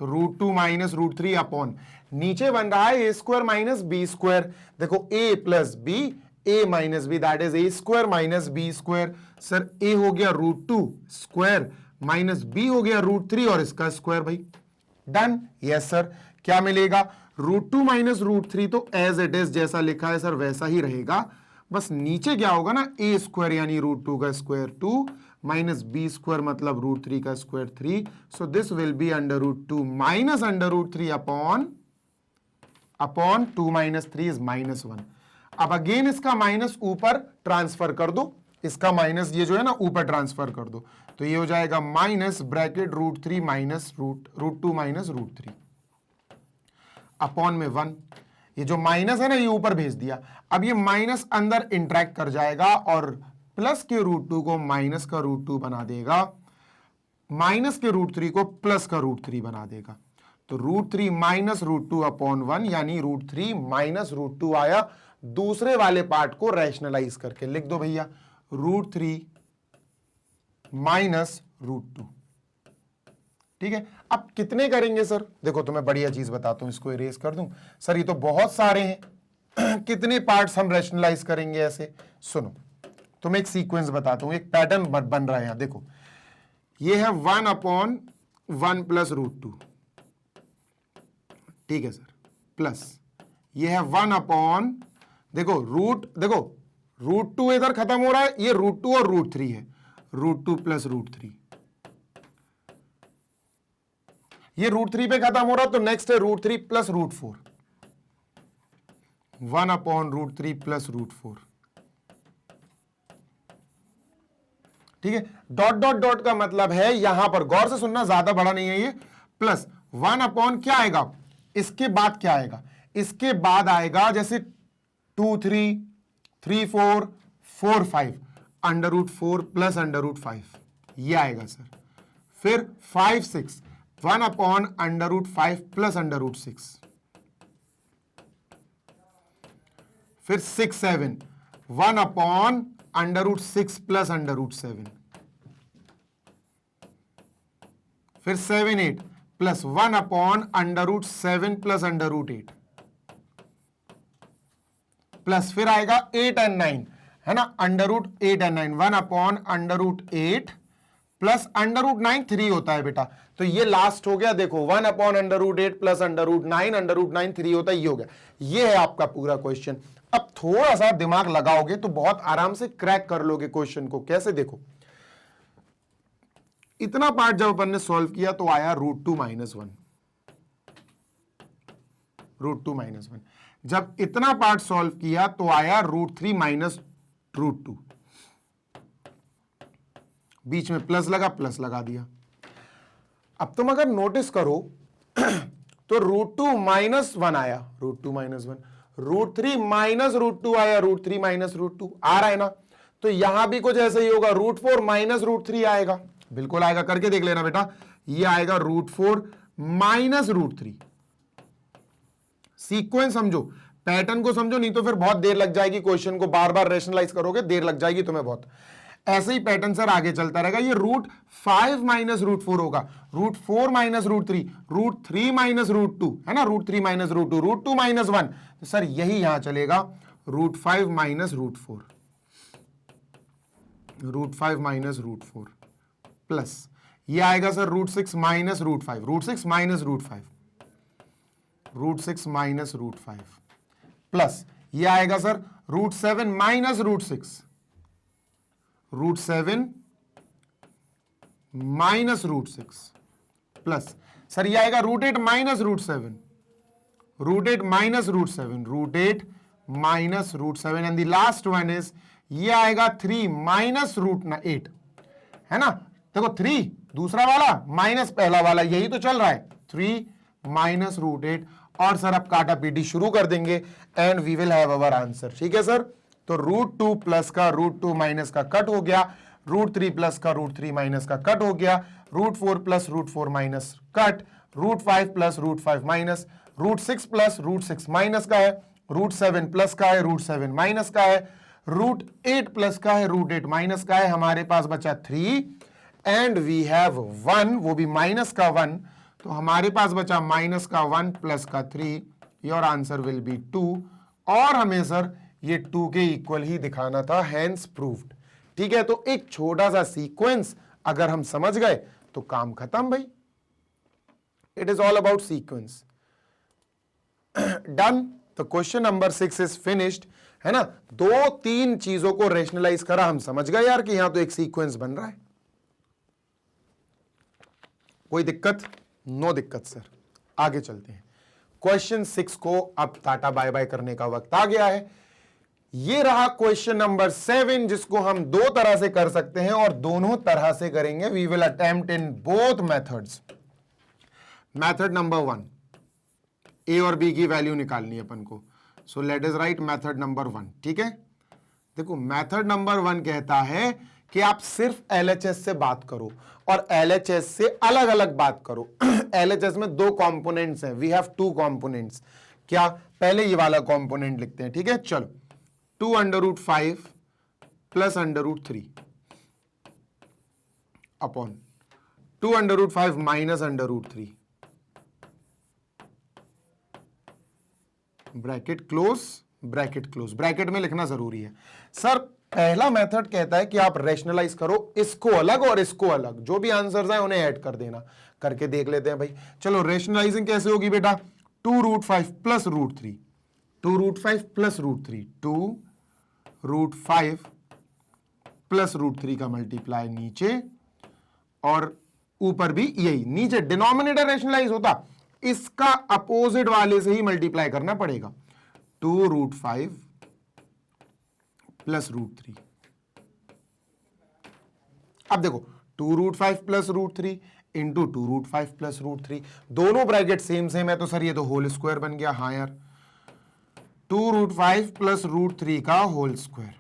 तो रूट 2 माइनस रूट 3 अपॉन, नीचे बन रहा है a square minus B square, देखो a plus b, a minus b, that is a square minus B square. Sir a हो गया रूट 2 स्क्वायर माइनस बी हो गया रूट 3 और इसका स्क्वायर भाई। Done, yes sir. क्या मिलेगा, रूट 2 माइनस रूट 3 तो एज इट इज जैसा लिखा है सर वैसा ही रहेगा, बस नीचे क्या होगा ना, ए स्क्वायर यानी रूट 2 का स्क्वायर 2 माइनस बी स्क्वायर मतलब रूट 3 का square 3, so this will be under root 2 minus under root 3 upon 2 minus 3 is -1। अब अगेन इसका माइनस ऊपर ट्रांसफर कर दो, इसका माइनस ये जो है ना ऊपर ट्रांसफर कर दो, तो ये हो जाएगा minus bracket root 3 minus root 2 minus root 3 upon में 1, ये जो माइनस है ना ये ऊपर भेज दिया। अब ये माइनस अंदर इंटरेक्ट कर जाएगा और प्लस के रूट 2 को माइनस का रूट 2 बना देगा, माइनस के रूट 3 को प्लस का रूट 3 बना देगा, तो रूट 3 माइनस रूट 2 अपॉन 1 यानी रूट 3 माइनस रूट 2 आया। दूसरे वाले पार्ट को रैशनलाइज करके लिख दो भैया, रूट 3 माइनस रूट 2, ठीक है। अब कितने करेंगे सर, देखो तुम्हें बढ़िया चीज बताता हूं, इसको इरेज कर दूं। सर ये तो बहुत सारे हैं कितने पार्ट्स हम रैशनलाइज करेंगे ऐसे, सुनो तुम्हें एक सीक्वेंस बताता हूं, एक पैटर्न बन रहा है यहां देखो। ये है 1 अपॉन 1 प्लस रूट 2, ठीक है सर, प्लस ये है 1 अपॉन, देखो रूट 2 इधर खत्म हो रहा है, ये रूट 2 और रूट 3 है, रूट 2 प्लस रूट 3, ये रूट 3 पे खत्म हो रहा, तो नेक्स्ट है root 3 plus root 4, 1 upon root 3 plus root 4, ठीक है। डॉट डॉट डॉट का मतलब है यहां पर गौर से सुनना, ज्यादा बड़ा नहीं है ये, प्लस 1 अपॉन क्या आएगा, इसके बाद क्या आएगा, इसके बाद आएगा जैसे 2 3 3 4 4 5 under root 4 plus under root 5 ये आएगा सर, फिर 5 6 1 upon under root 5 plus under root 6, फिर 6 7 1 upon under root 6 plus under root 7, फिर 7 8 plus 1 upon under root 7 plus under root 8, plus फिर आएगा 8 एंड 9 है ना, under root 8 and 9, 1 upon under root 8 plus under root 9 3 होता है बेटा, तो ये लास्ट हो गया। देखो 1 upon under root 8 plus under root 9 under root 9 3 होता है, ये हो गया। ये है आपका पूरा क्वेश्चन। अब थोड़ा सा दिमाग लगाओगे तो बहुत आराम से क्रैक कर लोगे क्वेश्चन को। कैसे, देखो इतना पार्ट जब अपन ने सॉल्व किया तो आया रूट 2 माइनस 1, √2 - 1। जब इतना पार्ट सॉल्व किया तो आया √3 - √2, बीच में प्लस लगा दिया। अब तुम अगर नोटिस करो तो √2 - 1 आया, √2 - 1, √3 - √2 आया, √3 - √2 आ रहा है ना। तो यहां भी कुछ ऐसा ही होगा, √4 - √3 आएगा, बिल्कुल आएगा, करके देख लेना बेटा। ये आएगा √4 - √3। सीक्वेंस समझो, पैटर्न को समझो, नहीं तो फिर बहुत देर लग जाएगी, क्वेश्चन को बार बार रेशनलाइज करोगे, देर लग जाएगी तुम्हें बहुत। ऐसे ही पैटर्न सर आगे चलता रहेगा। ये √5 - √4 होगा, √4 - √3, √3 - √2 है ना, √3 - √2, √2 - 1। तो सर यही यहां चलेगा, √5 - √4, √5 - √4 प्लस ये आएगा सर √6 - √5, √6 - √5, √6 - √5 प्लस ये आएगा सर √7 - √6, √7 - √6 प्लस सर ये आएगा √8 - √7, √8 - √7, √8 - √7 and the last one is ये आएगा 3 - √8 है ना। देखो 3 दूसरा वाला माइनस पहला वाला, यही तो चल रहा है, 3 - √8। और सर अब काटा पीटी शुरू कर देंगे and we will have our answer. ठीक है सर, तो √2 प्लस का √2 माइनस का कट हो गया, √3 प्लस का √3 माइनस का कट हो गया, √4 plus √4 minus cut, √5 plus √5 minus, √6 plus √6 minus का है, √7 प्लस का है, √7 माइनस का है, √8 प्लस का है, √8 माइनस का है। हमारे पास बचा 3 एंड वी हैव 1, वो भी माइनस का 1, तो हमारे पास बचा माइनस का 1 प्लस का 3, योर आंसर विल बी 2। और हमें सर ये 2 के इक्वल ही दिखाना था, हैंस प्रूव्ड। ठीक है, तो एक छोटा सा सीक्वेंस अगर हम समझ गए तो काम खत्म भाई। It is all about sequence. Done. तो क्वेश्चन नंबर 6 इज फिनिश्ड, है ना। 2-3 चीजों को रेशनलाइज करा, हम समझ गए यार कि यहां तो एक सीक्वेंस बन रहा है। कोई दिक्कत? नो दिक्कत सर। आगे चलते हैं, क्वेश्चन 6 को अब टाटा बाय बाय करने का वक्त आ गया है। ये रहा क्वेश्चन नंबर 7, जिसको हम 2 तरह से कर सकते हैं और दोनों तरह से करेंगे। We will attempt in both methods. Method number 1, A और बी की वैल्यू निकालनी है अपन को। So let's write method number 1। ठीक है, देखो मेथड नंबर 1 कहता है कि आप सिर्फ एलएचएस से बात करो और एलएचएस से अलग अलग बात करो। एलएचएस में 2 कंपोनेंट्स हैं, वी हैव 2 कंपोनेंट्स। क्या? पहले ये वाला कंपोनेंट लिखते हैं। ठीक है, चलो 2√5 plus √3 upon 2√5 minus √3, bracket close, bracket close. Bracket में लिखना जरूरी है सर। पहला मेथड कहता है कि आप रेशनलाइज करो इसको अलग और इसको अलग, जो भी आंसर्स हैं उन्हें ऐड कर देना। करके देख लेते हैं भाई। चलो रेशनलाइजिंग कैसे होगी बेटा? 2√5 प्लस √3, 2√5 प्लस √3, 2√5 प्लस √3 का मल्टीप्लाई नीचे और ऊपर भी यही, नीचे डिनोमिनेटर रेशनलाइज होता, इसका अपोजिट वाले से ही मल्टीप्लाई करना पड़ेगा। 2√5 प्लस √3। अब देखो 2√5 प्लस √3 इंटू 2√5 प्लस √3, दोनों ब्रैकेट सेम सेम है, तो सर ये तो होल स्क्वायर बन गया। हाँ यार, 2√5 प्लस √3 का होल स्क्वायर।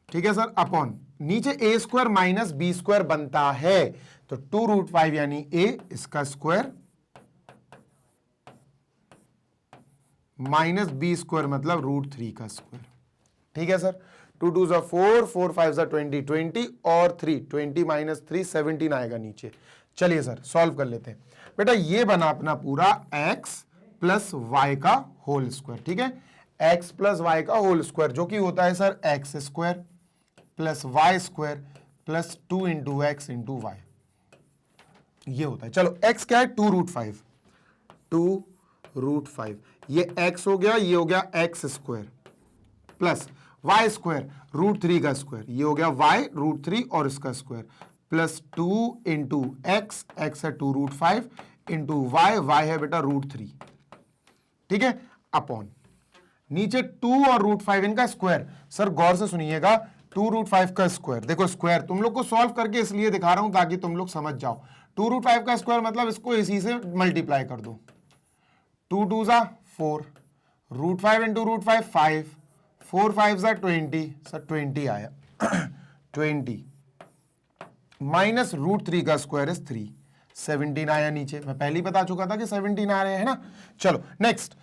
ठीक है सर, अपॉन नीचे a square minus b square बनता है, तो 2√5 यानी a, इसका स्क्वायर माइनस b स्क्वायर मतलब √3 का स्क्वायर। ठीक है सर, 2 2 4, 4 5 20, 20 और 3, 20 माइनस 3 17 आएगा नीचे। चलिए सर सॉल्व कर लेते हैं। बेटा ये बना अपना पूरा x प्लस वाई का होल स्क्वायर। ठीक है, x प्लस वाई का होल स्क्वायर, जो कि होता है sir x square plus Y square plus 2 into x into Y, ये होता है। चलो x क्या है? 2√5, 2√5, ये x हो गया, ये हो गया x square plus Y square √3 का स्क्वायर, ये हो गया y √3 और इसका square plus 2 into x, x है 2√5 इंटू वाई, वाई है बेटा √3। ठीक है, अपॉन नीचे 2 और √5 इनका स्क्वायर। सर गौर से सुनिएगा, 2√5 का स्क्वायर, देखो स्क्वायर तुम लोग को सॉल्व करके इसलिए दिखा रहा हूं ताकि तुम लोग समझ जाओ। 2√5 का स्क्वायर मतलब इसको इसी से मल्टीप्लाई कर दो, 2 2 ज़ा 4, √5 इंटू √5 5, 4 5 ज़ा 20, सर 20 आया 20 माइनस √3 का स्क्वायर इज 3, 17 आया नीचे। मैं पहले ही बता चुका था कि 17 आ रहे हैं ना। चलो नेक्स्ट,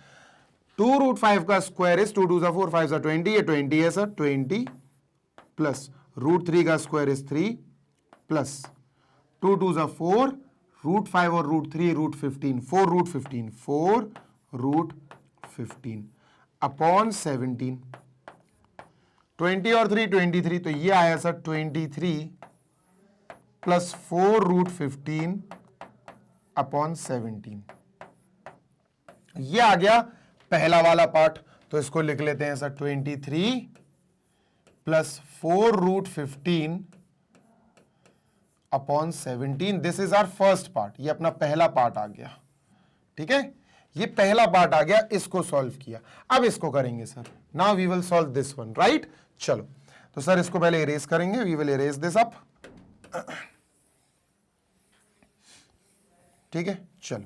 2√5 का स्क्वायर इज 2 2 ज़ा 4 5 ज़ा 20, ये 20 है सर, 20 प्लस √3 का स्क्वायर इज 3 प्लस 2 2 ज़ा 4, √5 और √3 √15, 4√15, 4√15 अपॉन 17, 20 और 3 23, तो ये आया सर 23 प्लस 4√15 अपॉन 17। ये आ गया पहला वाला पार्ट, तो इसको लिख लेते हैं sir 23 plus 4√15 upon 17। This is our first part, ये अपना पहला पार्ट आ गया। ठीक है, ये पहला पार्ट आ गया, इसको सॉल्व किया। अब इसको करेंगे sir, now we will solve this one, right. चलो तो सर इसको पहले इरेज करेंगे, we will erase this up. ठीक है, चलो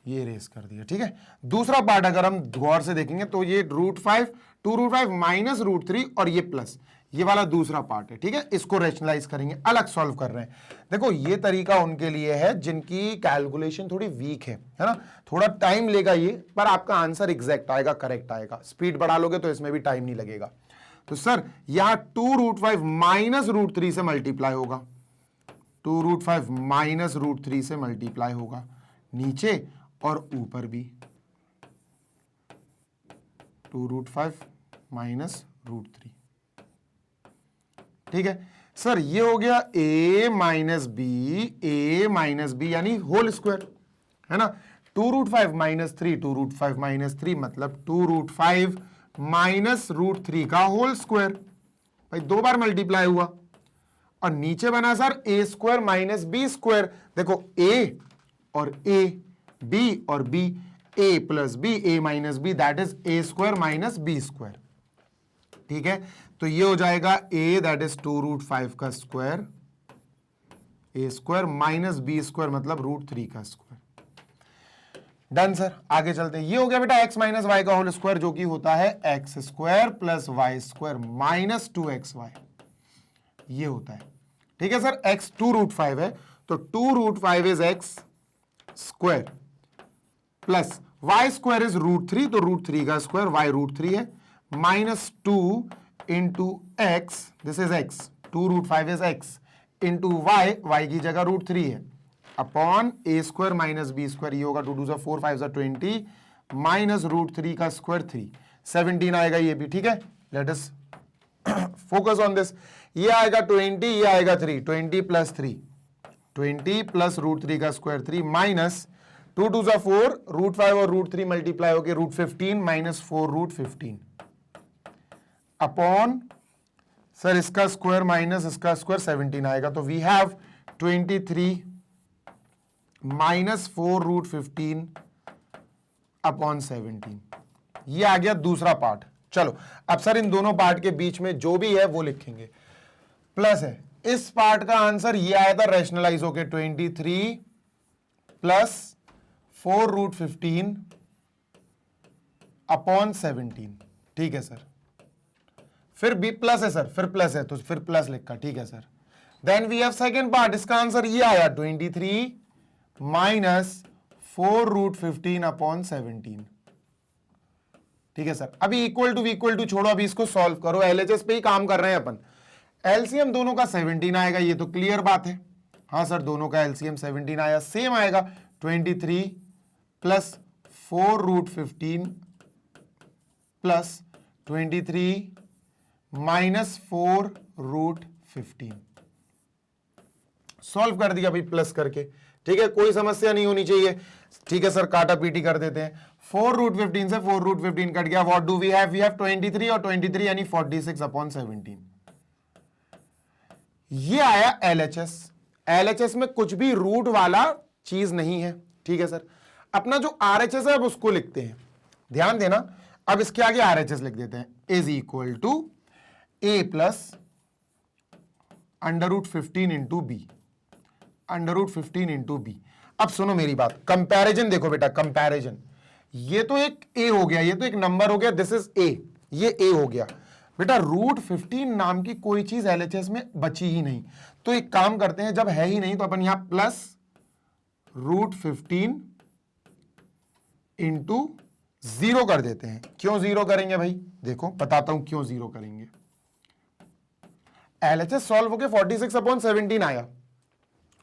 ये इरेज कर दिया। ठीक है, दूसरा पार्ट अगर हम गौर से देखेंगे तो ये √5, 2√5 माइनस √3 और ये प्लस, ये वाला दूसरा पार्ट है। ठीक है, इसको रेशनलाइज करेंगे, अलग सॉल्व कर रहे हैं। देखो ये तरीका उनके लिए है जिनकी कैलकुलेशन थोड़ी वीक है ना, थोड़ा टाइम लेगा ये, पर आपका आंसर एग्जैक्ट आएगा, करेक्ट आएगा। स्पीड बढ़ा लोगे तो इसमें भी टाइम नहीं लगेगा। तो सर यहां 2√5 माइनस √3 से मल्टीप्लाई होगा, 2√5 माइनस √3 से मल्टीप्लाई होगा, नीचे और ऊपर भी 2√5 माइनस √3। ठीक है सर, ये हो गया a माइनस बी यानी होल स्क्वायर, है ना। 2√5 माइनस 3, 2√5 माइनस 3 मतलब 2√5 माइनस √3 का होल स्क्वायर। भाई दो बार मल्टीप्लाई हुआ, और नीचे बना sir a square minus B square. देखो a और a, b और b, a plus b, a minus b, that is a square minus b square. ठीक है, तो ये हो जाएगा a दैट इज 2√5 का square, a square minus b square मतलब √3 का स्क्वायर। डन सर, आगे चलते हैं। ये हो गया बेटा x माइनस वाई का होल स्क्वायर, जो कि होता है x square plus Y square minus 2xy, ये होता है। ठीक है सर, x 2√5 है, तो 2√5 is x square plus Y square is √3, तो √3 का स्क्वायर y √3 है, minus 2 into X, this is x, 2√5 is x into y की जगह √3 है, upon a square minus b square, ये होगा 2 2 4 5 20 माइनस √3 का स्क्वायर 3, 17 आएगा ये भी। ठीक है, let us focus on this. ये आएगा 20, ये आएगा 3, 20 प्लस 3, 20 प्लस √3 का स्क्वायर 3 माइनस 2 2 4, √5 और √3 मल्टीप्लाई हो गए √15 माइनस 4√15 अपॉन सर इसका स्क्वायर माइनस इसका स्क्वायर 17 आएगा। तो वी हैव 23 माइनस 4√15 अपॉन 17। ये आ गया दूसरा पार्ट। चलो अब सर इन दोनों पार्ट के बीच में जो भी है वो लिखेंगे, प्लस है। इस पार्ट का आंसर ये आया था रैशनलाइज होके 23 प्लस 4√15 अपॉन 17। ठीक है सर, फिर बी प्लस है सर, फिर प्लस है तो फिर प्लस लिखा। ठीक है sir, then we have second part, इसका आंसर ये आया 23 माइनस 4√15 अपॉन 17। ठीक है सर, अभी इक्वल टू छोड़ो, अभी इसको सॉल्व करो, एलएचएस पे ही काम कर रहे हैं अपन। एलसीएम दोनों का 17 आएगा, ये तो क्लियर बात है। हाँ सर, दोनों का एलसीएम 17 आया, सेम आएगा 23 प्लस 4√15 प्लस 23 माइनस 4√15। सॉल्व कर दिया भाई प्लस करके। ठीक है, कोई समस्या नहीं होनी चाहिए। ठीक है सर, काटा पीटी कर देते हैं। 4√15 से 4√15 कट गया, what do we have? We have 23 और 23 यानी 46 अपॉन 17। ये आया एलएचएस। एलएचएस में कुछ भी रूट वाला चीज नहीं है। ठीक है सर, अपना जो RHS है अब उसको लिखते हैं, ध्यान देना। अब इसके आगे RHS लिख देते हैं, is equal to A plus √15 into B, √15 into B. अब सुनो मेरी बात, कंपैरिजन देखो बेटा, कंपैरिजन, ये तो एक A हो गया, ये तो एक नंबर हो गया, दिस इज A, ये A हो गया बेटा। √15 नाम की कोई चीज LHS में बची ही नहीं, तो एक काम करते हैं, जब है ही नहीं तो अपन यहां प्लस √15 इंटू 0 कर देते हैं। क्यों 0 करेंगे भाई, देखो बताता हूं क्यों 0 करेंगे। LHS सॉल्व होके 46/17 आया,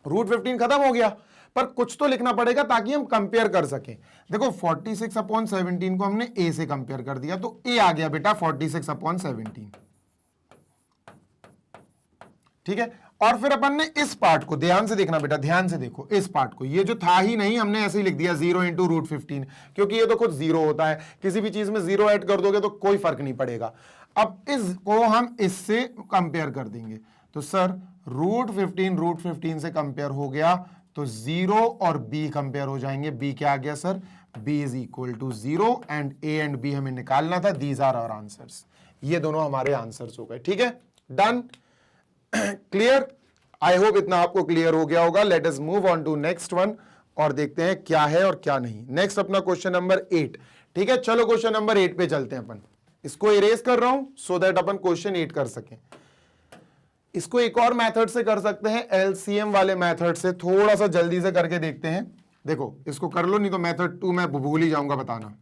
√15 खत्म हो गया, पर कुछ तो लिखना पड़ेगा ताकि हम कंपेयर कर सकें। देखो 46/17 को हमने A से कंपेयर कर दिया, तो A आ गया बेटा 46/17। ठीक है, और फिर अपन ने इस पार्ट को, ध्यान से देखना बेटा, ध्यान से देखो इस पार्ट को, ये जो था ही नहीं हमने ऐसे ही लिख दिया 0 इंटू √15, क्योंकि ये तो खुद 0 होता है, किसी भी चीज में 0 ऐड कर दोगे तो कोई फर्क नहीं पड़ेगा। अब इसको हम इससे कंपेयर कर देंगे, तो सर √15 से कंपेयर हो गया, तो 0 और B कंपेयर हो जाएंगे। B क्या आ गया sir, B is equal to 0 and A and B हमें निकालना था, दीज आर आवर आंसर्स। ये दोनों हमारे आंसर्स हो गए। ठीक है, डन, क्लियर। आई होप इतना आपको क्लियर हो गया होगा। Let us move on to next one और देखते हैं क्या है और क्या नहीं। नेक्स्ट अपना क्वेश्चन नंबर 8। ठीक है, चलो क्वेश्चन नंबर 8 पे चलते हैं। अपन इसको इरेज कर रहा हूं सो दैट अपन क्वेश्चन 8 कर सकें। इसको एक और मेथड से कर सकते हैं, LCM वाले मेथड से, थोड़ा सा जल्दी से करके देखते हैं। देखो इसको कर लो, नहीं तो मेथड 2 मैं भूल ही जाऊंगा बताना।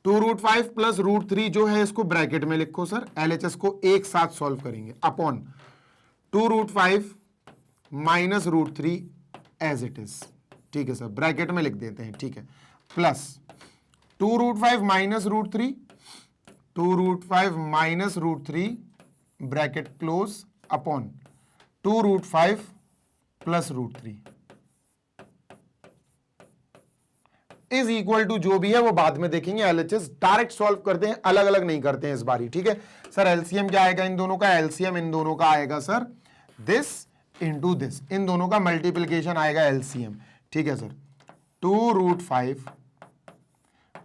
2√5 प्लस √3 जो है इसको ब्रैकेट में लिखो सर, LHS को एक साथ सॉल्व करेंगे, upon 2√5 minus √3 as it is. ठीक है सर, ब्रैकेट में लिख देते हैं। ठीक है, plus 2√5 minus √3, 2√5 minus √3 bracket close, upon 2√5 plus √3 is equal to, जो भी है वो बाद में देखेंगे। LHS डायरेक्ट सॉल्व करते हैं, अलग अलग नहीं करते हैं इस बारी। ठीक है सर, LCM क्या आएगा इन दोनों का, LCM इन दोनों का आएगा सर दिस इंटू दिस, इन दोनों का मल्टीप्लीकेशन आएगा LCM। ठीक है sir, 2√5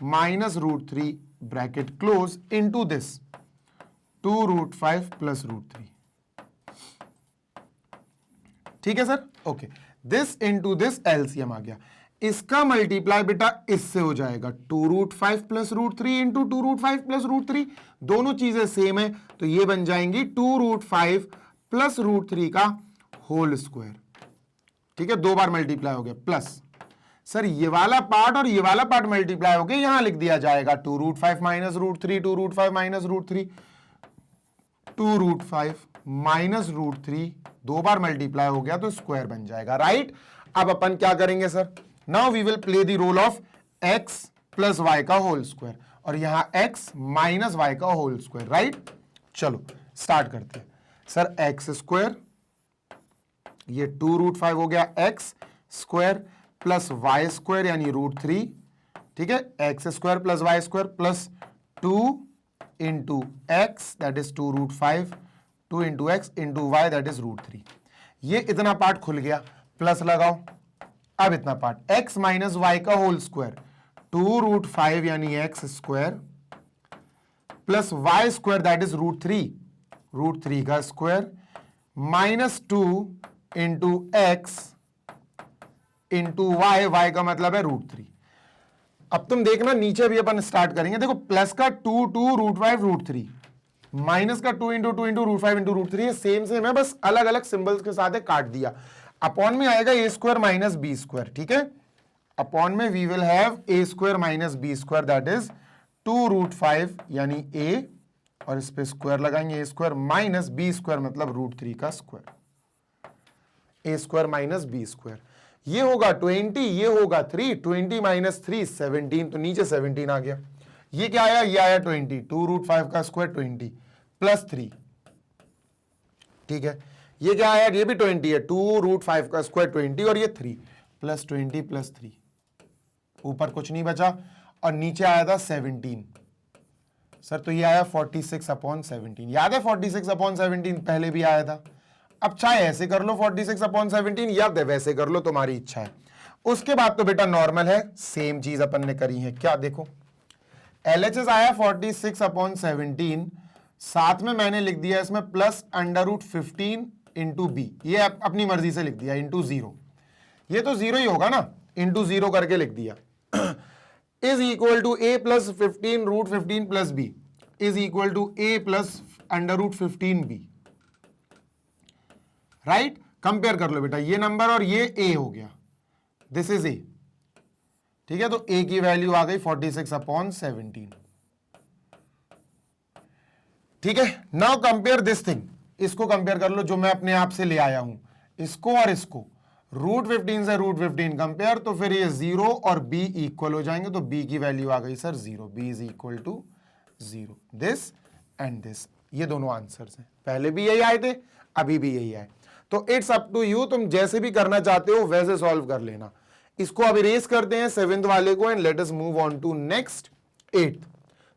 minus √3 bracket close into this 2√5 plus √3। ठीक है sir, okay, this into this LCM आ गया। इसका मल्टीप्लाई बेटा इससे हो जाएगा 2√5 प्लस √3 इंटू 2√5 प्लस √3, दोनों चीजें सेम है, तो ये बन जाएंगी 2√5 प्लस √3 का होल स्क्वायर। ठीक है, दो बार मल्टीप्लाई हो गया, प्लस सर ये वाला पार्ट और ये वाला पार्ट मल्टीप्लाई हो गया, यहां लिख दिया जाएगा 2√5 माइनस √3, 2√5 माइनस √3, 2√5 माइनस √3, दो बार मल्टीप्लाई हो गया तो स्क्वायर बन जाएगा, राइट। अब अपन क्या करेंगे sir, now we will play the role of x plus Y का होल स्क्वायर, और यहां x माइनस वाई का होल स्क्वायर, राइट। चलो स्टार्ट करते हैं सर, एक्स स्क्वायर, ये 2√5 हो गया x square plus Y square यानी √3। ठीक है, X square plus Y square plus 2 into X that is 2√5, 2 into x into Y that is √3। ये इतना पार्ट खुल गया, प्लस लगाओ। अब इतना पार्ट x माइनस वाई का होल स्क्वायर, 2√5 यानी X square plus Y square that is √3 का square minus 2 into x into Y, Y का मतलब है √3। अब तुम देखना नीचे भी अपन स्टार्ट करेंगे, देखो प्लस का 2 √5 √3, माइनस का 2 इंटू 2 इंटू √5 इंटू √3, सेम है, बस अलग अलग सिंबल्स के साथ काट दिया। अपॉन में आएगा a square minus B square. ठीक है, अपॉन में we will have a square minus B square that is 2√5 यानी a, और इस पे स्क्वायर लगाएंगे, a square minus B square मतलब √3 का square, a square minus B square. ये होगा 20, ये होगा 3, 20 माइनस 3 17, तो नीचे 17 आ गया। ये क्या आया, ये आया 20, 2√5 का स्क्वायर 20 प्लस 3। ठीक है, ये क्या आया, ये भी 20 है, 2√5 का स्क्वायर 20 और ये 3 प्लस 20 प्लस 3, ऊपर कुछ नहीं बचा, और नीचे आया था 17 सर, तो ये आया 46/17। याद है 46/17 पहले भी आया था। अब चाहे ऐसे कर लो 46/17 या वैसे कर लो, तुम्हारी इच्छा है। उसके बाद तो बेटा नॉर्मल है, सेम चीज अपन ने करी है। क्या देखो, LHS आया 46/17, साथ में मैंने लिख दिया इसमें प्लस √15 इंटू बी, ये अपनी मर्जी से लिख दिया, इंटू 0, ये तो 0 ही होगा ना, इंटू 0 करके लिख दिया, is equal to a plus 15 √15 plus b is equal to a plus √15b। Right, compare कर लो बेटा, ये नंबर और ये a हो गया, दिस इज a, ठीक है। तो a की वैल्यू आ गई 46/17, ठीक है। नाउ कंपेयर दिस थिंग, इसको कंपेयर कर लो जो मैं अपने आप से ले आया हूं, इसको और इसको, √15 से √15 कंपेयर, तो फिर ये 0 और b इक्वल हो जाएंगे, तो b की वैल्यू आ गई sir 0, b is equal to 0, this and this, ये दोनों आंसर्स हैं। पहले भी यही आए थे, अभी भी यही आए। तो इट्स अप टू यू, तुम जैसे भी करना चाहते हो वैसे सॉल्व कर लेना। इसको अब इरेज करते हैं 7th वाले को, and let us move on to next 8th।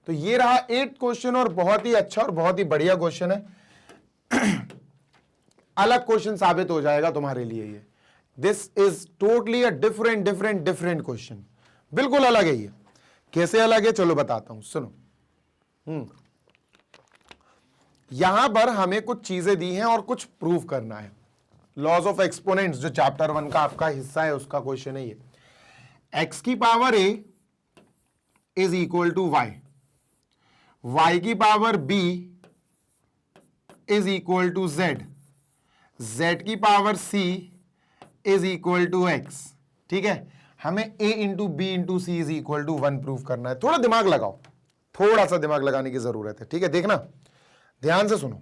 तो ये रहा 8th क्वेश्चन, और बहुत ही अच्छा और बहुत ही बढ़िया क्वेश्चन है। अलग क्वेश्चन साबित हो जाएगा तुम्हारे लिए ये। This is totally a different question, बिल्कुल अलग है ये। कैसे अलग है चलो बताता हूं, सुनो। यहां पर हमें कुछ चीजें दी हैं और कुछ प्रूव करना है। लॉज ऑफ एक्सपोनेंट्स जो चैप्टर 1 का आपका हिस्सा है उसका क्वेश्चन है ये। x की power a is equal to y, y की power b is equal to z, z की power c is equal to x, ठीक है। हमें a into B into C is equal to 1 prove करना है। थोड़ा दिमाग लगाओ, थोड़ा सा दिमाग लगाने की जरूरत है, ठीक है। देखना, ध्यान से सुनो।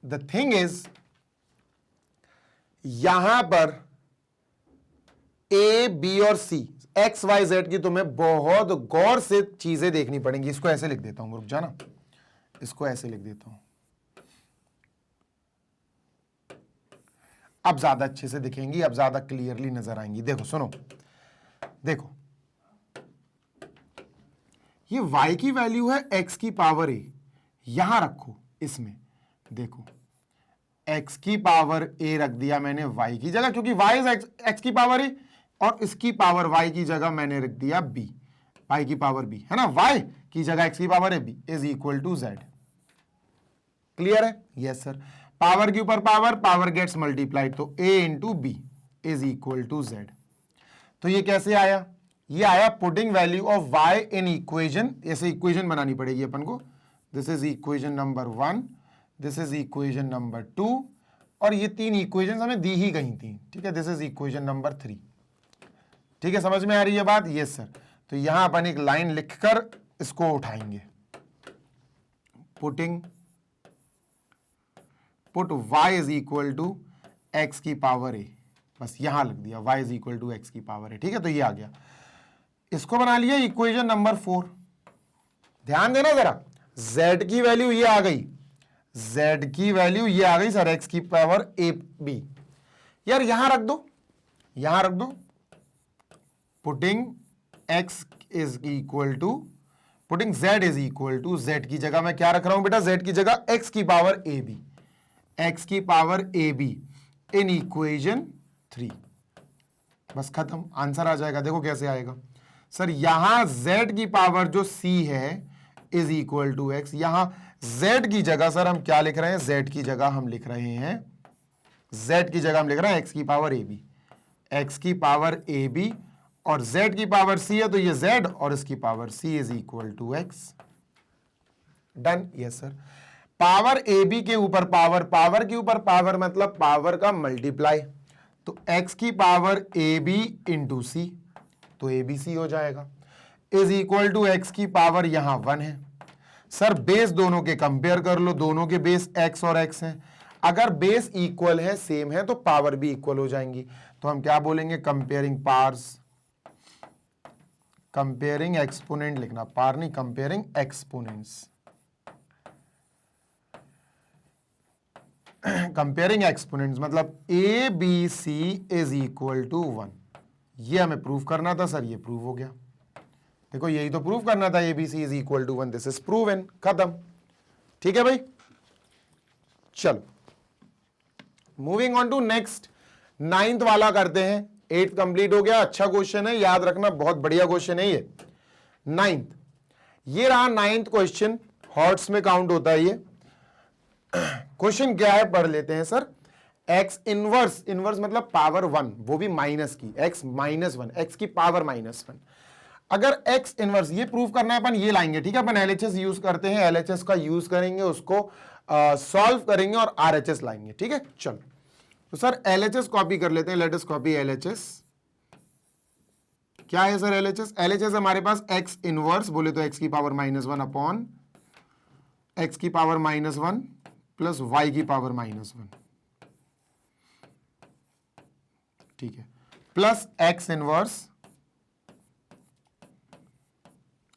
द थिंग इज, यहां पर a, b और c, x, y, z की तुम्हें बहुत गौर से चीजें देखनी पड़ेंगी। इसको ऐसे लिख देता हूं, रुक जाना, इसको ऐसे लिख देता हूं, अब ज्यादा अच्छे से दिखेंगी, अब ज्यादा क्लियरली नजर आएंगी। देखो सुनो, देखो ये y की वैल्यू है x की पावर a, यहां रखो इसमें, देखो x की पावर a रख दिया मैंने y की जगह, क्योंकि y इज x की पावर a, और इसकी पावर y की जगह मैंने रख दिया b, y की पावर b, है ना। y की जगह x की पावर है b is equal to z। Clear है? Yes sir. पावर के ऊपर पावर, पावर गेट्स मल्टीप्लाइड, तो a into b is equal to z। तो ये कैसे आया? ये आया putting value of y in equation, ऐसे इक्वेशन बनानी पड़ेगी अपन को। This is equation number 1, this is equation number 2, और ये तीन इक्वेशन हमें दी ही गई थी, ठीक है। दिस इज इक्वेशन नंबर 3, ठीक है। समझ में आ रही है बात? Yes sir. तो यहां अपन एक लाइन लिखकर इसको उठाएंगे, put y is equal to x की पावर a, बस यहां लिख दिया y is equal to x की पावर a, ठीक है। तो ये आ गया, इसको बना लिया इक्वेशन नंबर 4। ध्यान देना जरा, z की वैल्यू ये आ गई, z की वैल्यू ये आ गई सर, x की पावर a b। यार यहां रख दो, यहां रख दो, putting x is equal to, putting z is equal to, z की जगह मैं क्या रख रहा हूं बेटा, z की जगह x की पावर a b, x की power a b in equation 3। बस खत्म, आंसर आ जाएगा। देखो कैसे आएगा सर, यहां z की पावर जो c है इज इक्वल टू x, यहां z की जगह सर हम क्या लिख रहे हैं, z की जगह हम लिख रहे हैं, z की जगह हम लिख रहे हैं x की पावर a b, x की पावर a b, और z की पावर c है तो ये z, और इसकी power c is equal to x। Done? Yes sir. Power A B के ऊपर पावर, पावर के ऊपर पावर मतलब पावर का मल्टीप्लाई, तो x की पावर ए बी इंटू सी, तो ए बी सी हो जाएगा, इज इक्वल टू x की पावर यहां 1 है। सर बेस दोनों के कंपेयर कर लो, दोनों के बेस x और x हैं, अगर बेस इक्वल है, सेम है, तो पावर भी इक्वल हो जाएंगी। तो हम क्या बोलेंगे, कंपेयरिंग पार्स, कंपेयरिंग एक्सपोनेंट लिखना, पार नहीं, कंपेयरिंग एक्सपोनेंट्स, कंपेयरिंग एक्सपोनेंट्स मतलब A B C is equal to 1। ये हमें प्रूव करना था सर, ये प्रूव हो गया। देखो यही तो प्रूव करना था, A B C is equal to 1, this is proven, खत्म। ठीक है भाई, चलो moving on to next, 9th वाला करते हैं। 8th कंप्लीट हो गया, अच्छा क्वेश्चन है, याद रखना, बहुत बढ़िया क्वेश्चन है ये। 9th, ये रहा 9th क्वेश्चन, हॉर्ट्स में काउंट होता है ये। क्वेश्चन क्या है पढ़ लेते हैं सर। एक्स इनवर्स, इनवर्स मतलब पावर 1, वो भी माइनस की, एक्स माइनस 1, एक्स की पावर -1। अगर एक्स इनवर्स ये प्रूव करना है, अपन ये लाएंगे, ठीक है। अपन एलएचएस यूज करते हैं, एलएचएस का यूज करेंगे, उसको सॉल्व करेंगे और आरएचएस लाएंगे, ठीक है। चलो तो सर एलएचएस कॉपी कर लेते हैं, लेट अस कॉपी एलएचएस। क्या है सर एलएचएस? एलएचएस हमारे पास एक्स इनवर्स बोले तो एक्स की पावर -1 अपॉन एक्स की पावर -1 प्लस वाई की पावर -1, ठीक है, plus x inverse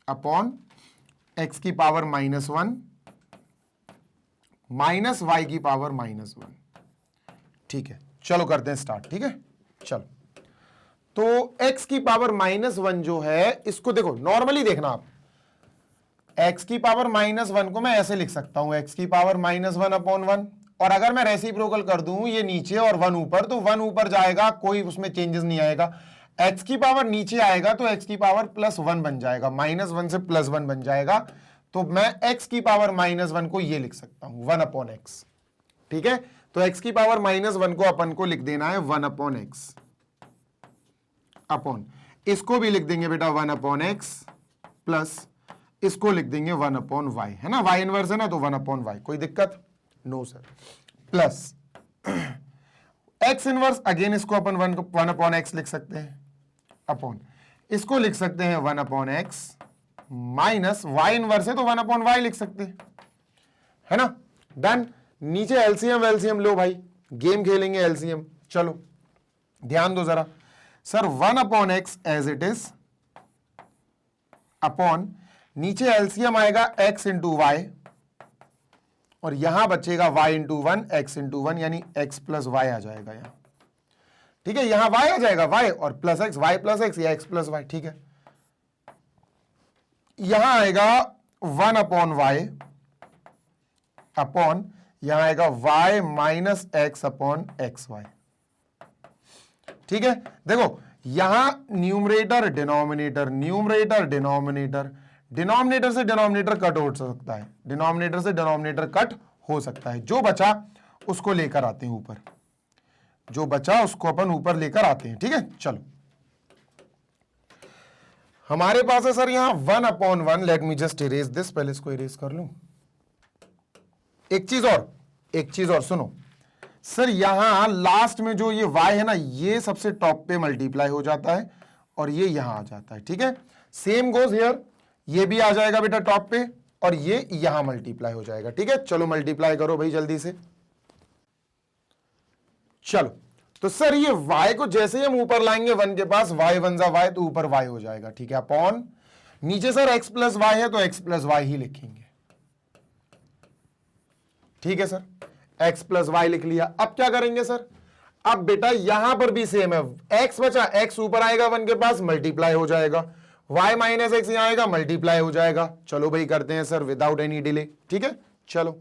upon x की पावर -1 माइनस वाई की पावर -1, ठीक है। चलो करते हैं स्टार्ट, ठीक है। चलो तो x की पावर -1 जो है, इसको देखो नॉर्मली देखना आप, x की पावर -1 को मैं ऐसे लिख सकता हूं, x की पावर -1 अपॉन 1, और अगर मैं रेसिप्रोकल कर दूं ये नीचे और 1 ऊपर, तो 1 ऊपर जाएगा, कोई उसमें चेंजेस नहीं आएगा। x की पावर नीचे आएगा तो x की पावर +1 बन जाएगा, -1 से +1 बन जाएगा। तो मैं x की पावर -1 को ये लिख सकता हूं 1 अपॉन x, ठीक है। तो x की पावर -1 को अपन को लिख देना है 1 अपॉन x अपॉन, इसको भी लिख देंगे बेटा 1 अपॉन x प्लस इसको लिख देंगे 1 अपॉन y, है ना, y इनवर्स है ना, तो 1 अपॉन y, कोई दिक्कत? No sir. Plus x inverse, again इसको अपन 1 अपॉन x लिख सकते हैं, अपॉन इसको लिख सकते हैं 1 upon x minus y inverse है तो 1 अपॉन y लिख सकते हैं, है ना। डन। नीचे एलसीएम वेलसीएम लो भाई, गेम खेलेंगे एलसीएम। चलो ध्यान दो जरा sir, 1 upon x as it is upon, नीचे एलसीएम आएगा x इंटू वाई और यहां बचेगा y इंटू 1, x इंटू 1 यानी x प्लस वाई आ जाएगा यहां, ठीक है। यहां y आ जाएगा, y और plus x, y plus x या x प्लस वाई, ठीक है। यहां आएगा 1 अपॉन वाई अपॉन, यहां आएगा y minus X upon X Y, ठीक है। देखो यहां numerator denominator, numerator denominator, denominator से डिनोमिनेटर कट हो सकता है, डिनोमिनेटर से डिनोमिनेटर कट हो सकता है। जो बचा उसको लेकर आते हैं ऊपर, जो बचा उसको अपन ऊपर लेकर आते हैं, ठीक है। चलो हमारे पास है सर यहां 1 upon 1, late me just erase this, पहले इसको इरेज कर लूं। एक चीज और सुनो सर, यहां लास्ट में जो ये y है ना, ये सबसे टॉप पे मल्टीप्लाई हो जाता है और ये यहां आ जाता है, ठीक है। सेम गोज हियर, ये भी आ जाएगा बेटा टॉप पे और ये यहां मल्टीप्लाई हो जाएगा, ठीक है। चलो मल्टीप्लाई करो भाई जल्दी से। चलो तो सर ये y को जैसे ही हम ऊपर लाएंगे 1 के पास, y 1 जा y तो ऊपर y हो जाएगा, ठीक है, अपॉन नीचे सर x प्लस वाई है तो x प्लस वाई ही लिखेंगे, ठीक है सर। x प्लस वाई लिख लिया। अब क्या करेंगे सर, अब बेटा यहां पर भी सेम है, x बचा, x ऊपर आएगा 1 के पास मल्टीप्लाई हो जाएगा, y माइनस एक्स यहां आएगा मल्टीप्लाई हो जाएगा। चलो भाई करते हैं सर विदाउट एनी डिले, ठीक है। चलो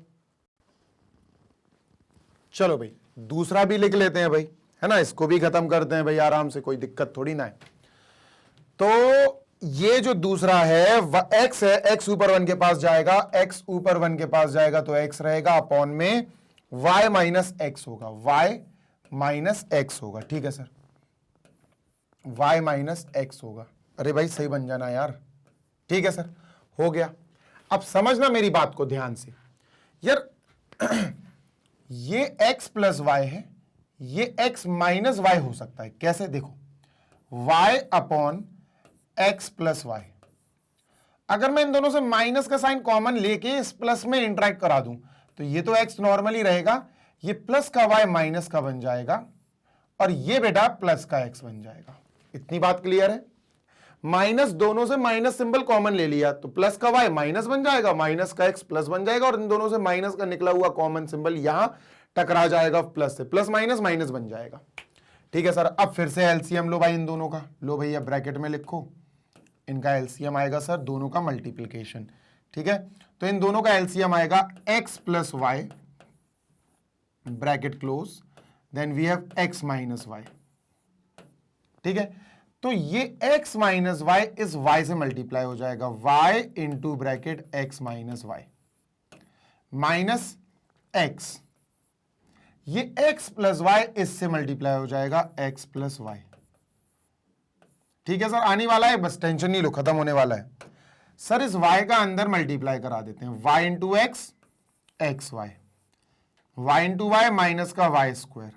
भाई दूसरा भी लिख लेते हैं भाई, है ना, इसको भी खत्म करते हैं भाई आराम से, कोई दिक्कत थोड़ी ना है। तो ये जो दूसरा है x है, x ऊपर 1 के पास जाएगा, x ऊपर 1 के पास जाएगा तो x रहेगा अपॉन में y माइनस एक्स होगा, y माइनस एक्स होगा, ठीक है सर, y माइनस एक्स होगा। अरे भाई सही बन जाना यार, ठीक है सर, हो गया। अब समझना मेरी बात को ध्यान से यार, ये x प्लस वाई है, ये x माइनस वाई हो सकता है, कैसे देखो, y upon X plus Y, अगर मैं इन दोनों से माइनस का साइन कॉमन लेके इस प्लस में इंटरेक्ट करा दूं तो ये तो x नॉर्मली रहेगा, ये प्लस का y माइनस का बन जाएगा और ये बेटा प्लस का x बन जाएगा। इतनी बात क्लियर है। माइनस, दोनों से माइनस सिंबल कॉमन ले लिया तो प्लस का y माइनस बन जाएगा, माइनस का x प्लस बन जाएगा और इन दोनों से माइनस का निकला हुआ कॉमन सिंबल यहां टकरा जाएगा प्लस से, प्लस माइनस माइनस बन जाएगा, ठीक है सर। अब फिर से एलसीएम लो भाई इन दोनों का, लो भैया ब्रैकेट में लिखो, इनका एलसीएम आएगा सर दोनों का मल्टीप्लिकेशन, ठीक है। तो इन दोनों का एलसीएम आएगा x plus Y bracket close, then we have x minus Y. ठीक है, तो ये x माइनस वाई इस y से मल्टीप्लाई हो जाएगा, y into bracket x minus Y minus x, ये x प्लस वाई इससे मल्टीप्लाई हो जाएगा x प्लस वाई। ठीक है सर, आने वाला है, बस टेंशन नहीं लो, खत्म होने वाला है। सर इस y का अंदर मल्टीप्लाई करा देते हैं, y into x x y, y into y minus का y square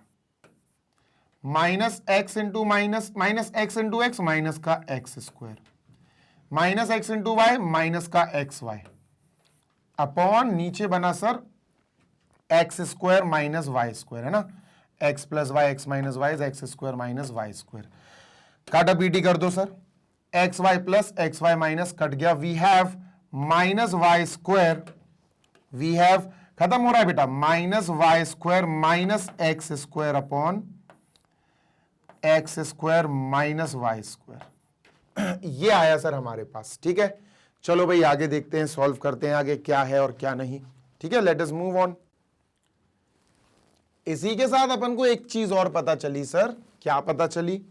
minus x into minus x into x minus का x square minus x into y minus का एक्स वाई अपॉन नीचे बना sir x square minus Y square, है ना, x plus y x minus y x square minus Y square. काटा पीटी कर दो sir, x y plus x y minus cut गया, we have minus Y square, we have खत्म हो रहा है बेटा, minus Y square minus x square upon X square minus Y square. ये आया सर हमारे पास। ठीक है, चलो भाई आगे देखते हैं, सॉल्व करते हैं आगे क्या है और क्या नहीं। ठीक है, लेट अस मूव ऑन। इसी के साथ अपन को एक चीज और पता चली सर, क्या पता चली,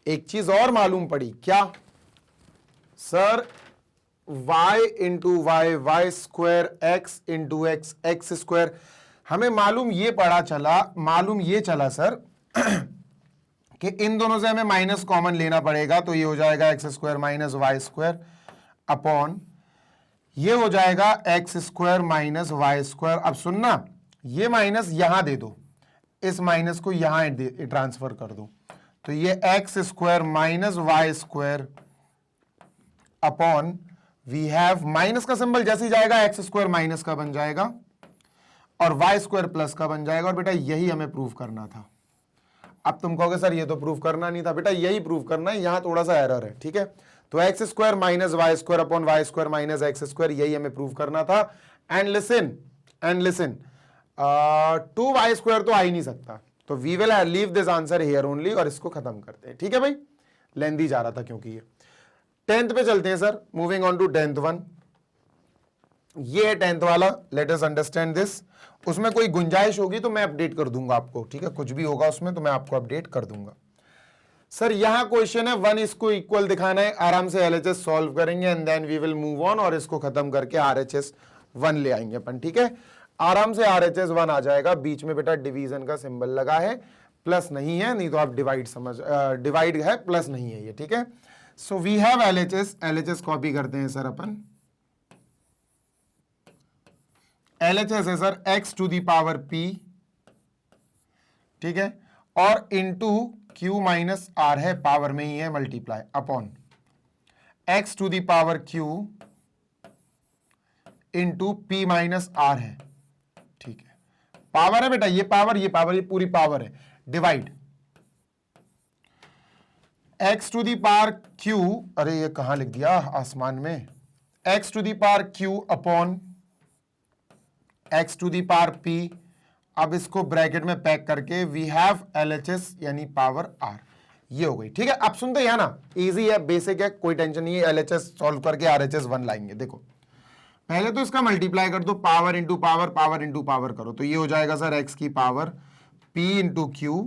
एक चीज और मालूम पड़ी, क्या sir, y into Y y square x into x x square. हमें मालूम ये चला सर कि इन दोनों से हमें माइनस कॉमन लेना पड़ेगा, तो ये हो जाएगा x square minus Y square upon ये हो जाएगा x square minus Y square. अब सुनना, ये माइनस यहां दे दो, इस माइनस को यहां ट्रांसफर कर दो, तो ये x square minus Y square upon we have minus का सिंबल जैसे ही जाएगा एक्स स्क्वायर माइनस का बन जाएगा और वाई स्क्वायर प्लस का बन जाएगा। और बेटा यही हमें प्रूव करना था। अब तुम कहोगे सर ये तो प्रूव करना नहीं था, बेटा यही प्रूव करना है, यहां थोड़ा सा एरर है। ठीक है, तो x square minus Y square upon y square minus x square, यही हमें प्रूव करना था। एंड लिसन 2y स्क्वायर तो आ ही नहीं सकता, तो we will leave this answer here only और इसको खत्म करते हैं। ठीक है भाई, लेंदी जा रहा था क्योंकि ये 10th पे चलते हैं sir, moving on to 10th one. ये है 10th वाला, लेट अस अंडरस्टैंड दिस। उसमें कोई गुंजाइश होगी तो मैं अपडेट कर दूंगा आपको। ठीक है, कुछ भी होगा उसमें तो मैं आपको अपडेट कर दूंगा। सर यहां क्वेश्चन है 1 इसको इक्वल दिखाना है, आराम से LHS सॉल्व करेंगे and then we will move on और इसको खत्म करके RHS 1 ले आएंगे अपन। ठीक है, आराम से RHS 1 आ जाएगा। बीच में बेटा डिवीजन का सिंबल लगा है, प्लस नहीं है, नहीं तो आप डिवाइड है, प्लस नहीं है ये। ठीक है, so we have LHS copy करते हैं सर अपन। LHS है sir x to the power p, ठीक है, और इंटू q माइनस r है, पावर में ही है, multiply upon x to the power q into p minus r है। ठीक है, पावर है बेटा, ये पावर ये पूरी पावर है, divide x to the power q, अरे ये कहां लिख दिया आसमान में, x to the power q upon x to the power p। अब इसको ब्रैकेट में पैक करके वी हैव LHS यानी पावर r, ये हो गई। ठीक है, अब सुनते हैं ना, इजी है, बेसिक है, कोई टेंशन नहीं है। LHS सॉल्व करके RHS 1 लाएंगे। देखो पहले तो इसका मल्टीप्लाई कर दो, पावर इंटू पावर करो, तो ये हो जाएगा सर x की power p into Q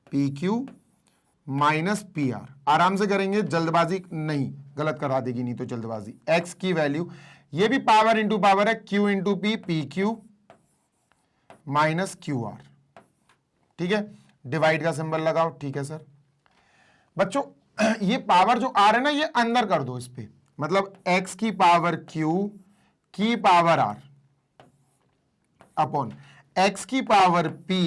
P q minus p are. आराम से करेंगे, जल्दबाजी नहीं, गलत करा देगी नहीं तो जल्दबाजी। x की वैल्यू, ये भी पावर इंटू पावर है, q into P P q minus q r. ठीक है, डिवाइड का सिंबल लगाओ। ठीक है सर, बच्चों ये पावर जो आर है ना, ये अंदर कर दो इस पे, मतलब x की पावर q की पावर r अपॉन x की पावर p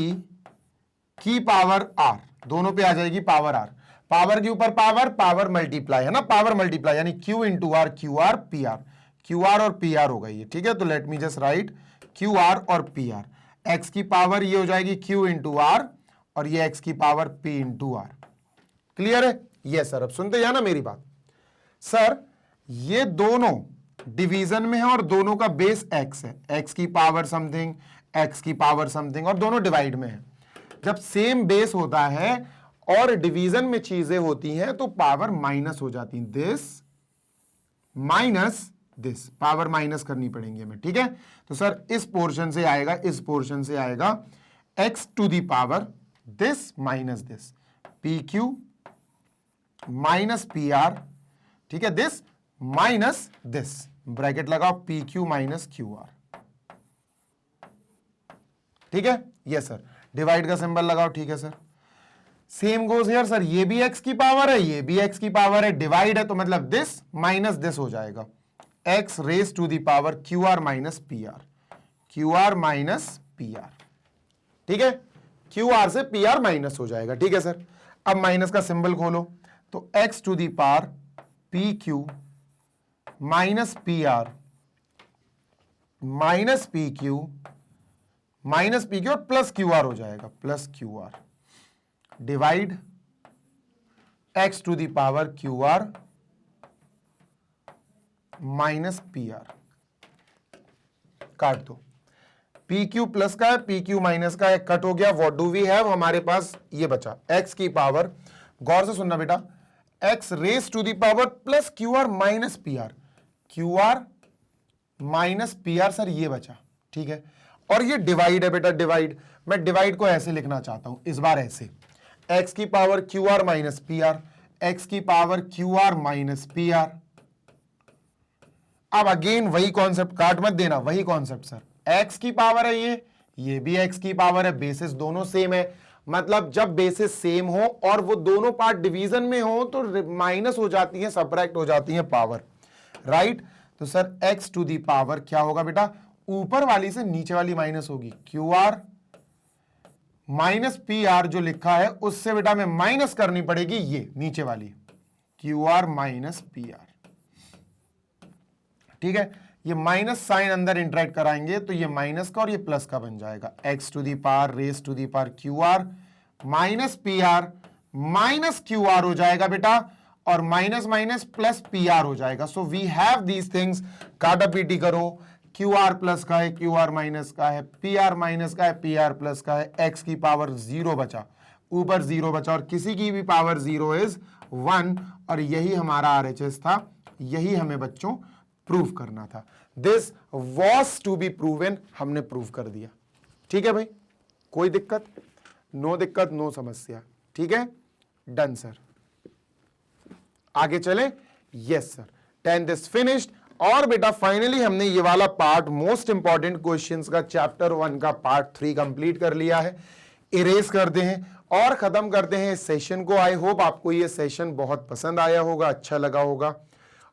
की पावर r, दोनों पे आ जाएगी पावर r, पावर के ऊपर पावर मल्टीप्लाई है ना, पावर मल्टीप्लाई यानी q into r q r p r, q r और पी आर हो गई है। ठीक है, तो let me just write q r और पी आर, एक्स की पावर ये हो जाएगी q इंटू आर और ये x की power p into r. Clear है? Yes sir. अब सुनते हैं ना मेरी बात सर, ये दोनों डिवीजन में है और दोनों का बेस x है, x की पावर समथिंग, x की पावर समथिंग, और दोनों डिवाइड में है। जब सेम बेस होता है और डिवीजन में चीजें होती हैं तो पावर माइनस हो जाती है, this minus this, power minus करनी पड़ेंगी हमें। ठीक है, तो सर इस पोर्शन से आएगा, इस पोर्शन से आएगा x to the power this minus this, p q minus p r, ठीक है, दिस माइनस दिस, ब्रैकेट लगाओ, p q minus q r, ठीक है, यस सर, डिवाइड का सिंबल लगाओ, ठीक है sir. Same goes here sir, ये भी x की पावर है, ये भी x की पावर है, डिवाइड है तो मतलब दिस माइनस दिस हो जाएगा, x raise to the power q r minus p r, q r minus p r, ठीक है, क्यू आर से पी आर माइनस हो जाएगा, ठीक है सर। अब माइनस का सिंबल खोलो तो x to the power p q minus p r minus p q और प्लस क्यू आर हो जाएगा, plus q r, divide x to the power q r minus p r, काट दो, P Q plus का है, P q minus का है, cut हो गया, व्हाट डू वी हैव, हमारे पास ये बचा x की पावर, गौर से सुनना बेटा, x raise to the power plus q r minus p r, q r minus p r, sir ये बचा, ठीक है, और ये डिवाइड है बेटा, डिवाइड, मैं डिवाइड को ऐसे लिखना चाहता हूं, इस बार ऐसे, x की power q r minus p r, x की power q r minus p r. अब अगेन वही कॉन्सेप्ट, काट मत देना, वही कॉन्सेप्ट सर, x की पावर है ये भी x की पावर है, बेसिस दोनों सेम है, मतलब जब बेसिस सेम हो और वो दोनों पार्ट डिवीजन में हो तो माइनस हो जाती है, सबट्रैक्ट हो जाती है पावर, राइट। तो sir x to the power क्या होगा बेटा, ऊपर वाली से नीचे वाली माइनस होगी, Q r minus p are जो लिखा है उससे बेटा में माइनस करनी पड़ेगी ये नीचे वाली, Q r minus p r, ठीक है। ये माइनस साइन अंदर इंटरेक्ट कराएंगे तो ये माइनस का और ये प्लस का बन जाएगा, x to the power raise to the power q r minus p r minus q r हो जाएगा बेटा, और minus minus plus p r हो जाएगा। So we have these things, काटा पीटी करो, क्यू आर प्लस का है, क्यू आर माइनस का है, पी आर माइनस का है, पी आर प्लस का है, x की पावर 0 बचा, ऊपर 0 बचा, और किसी की भी पावर 0 इज 1, और यही हमारा RHS था, यही हमें बच्चों प्रूव करना था। This was to be proven, हमने प्रूव कर दिया, ठीक है भाई, कोई दिक्कत, नो दिक्कत, नो समस्या, ठीक है, डन सर। आगे चले, yes sir, 10th is finished. और बेटा फाइनली हमने ये वाला पार्ट, मोस्ट इंपॉर्टेंट क्वेश्चंस का चैप्टर 1 का पार्ट 3 कंप्लीट कर लिया है। इरेज करते हैं और खत्म करते हैं इस सेशन को। आई होप आपको ये सेशन बहुत पसंद आया होगा, अच्छा लगा होगा।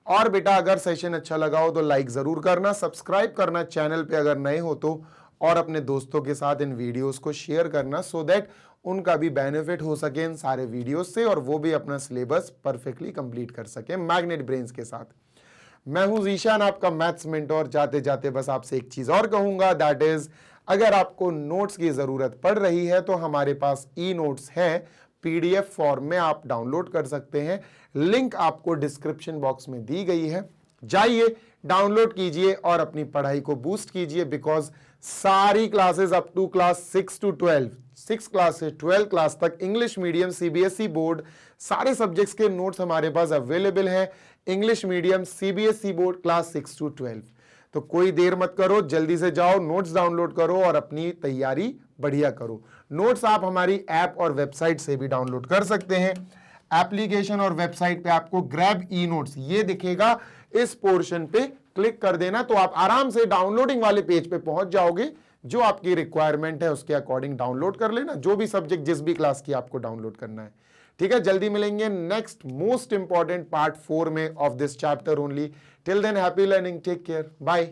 और बेटा अगर सेशन अच्छा लगा हो तो लाइक जरूर करना, सब्सक्राइब करना चैनल पे अगर नए हो तो, और अपने दोस्तों के साथ इन वीडियोस को शेयर करना, सो दैट उनका भी बेनिफिट हो सके इन सारे वीडियोस से, और वो भी अपना सिलेबस परफेक्टली कंप्लीट कर सके मैग्नेट ब्रेन्स के साथ। मैं हूं जीशान, आपका मैथ्स मेंटोर। जाते जाते बस आपसे एक चीज और कहूंगा, दैट इज अगर आपको नोट्स की जरूरत पड़ रही है तो हमारे पास ई नोट्स हैं, PDF फॉर्म में आप डाउनलोड कर सकते हैं, लिंक आपको डिस्क्रिप्शन बॉक्स में दी गई है, जाइए डाउनलोड कीजिए और अपनी पढ़ाई को बूस्ट कीजिए, बिकॉज सारी classes up to class 6 to 12, 6 class से 12 क्लास तक इंग्लिश मीडियम CBSE बोर्ड सारे सब्जेक्ट्स के नोट्स हमारे पास अवेलेबल हैं। English medium CBSE board class 6 to 12, तो कोई देर मत करो, जल्दी से जाओ, नोट्स डाउनलोड करो और अपनी तैयारी बढ़िया करो। नोट्स आप हमारी ऐप और वेबसाइट से भी डाउनलोड कर सकते हैं। एप्लीकेशन और वेबसाइट पे आपको ग्रैब ई नोट्स ये दिखेगा, इस पोर्शन पे क्लिक कर देना तो आप आराम से डाउनलोडिंग वाले पेज पे पहुंच जाओगे। जो आपकी रिक्वायरमेंट है उसके अकॉर्डिंग डाउनलोड कर लेना, जो भी सब्जेक्ट जिस भी क्लास की आपको डाउनलोड करना है, ठीक है। जल्दी मिलेंगे नेक्स्ट मोस्ट इंपॉर्टेंट पार्ट 4 में of this chapter only. Till then happy learning, take care, bye.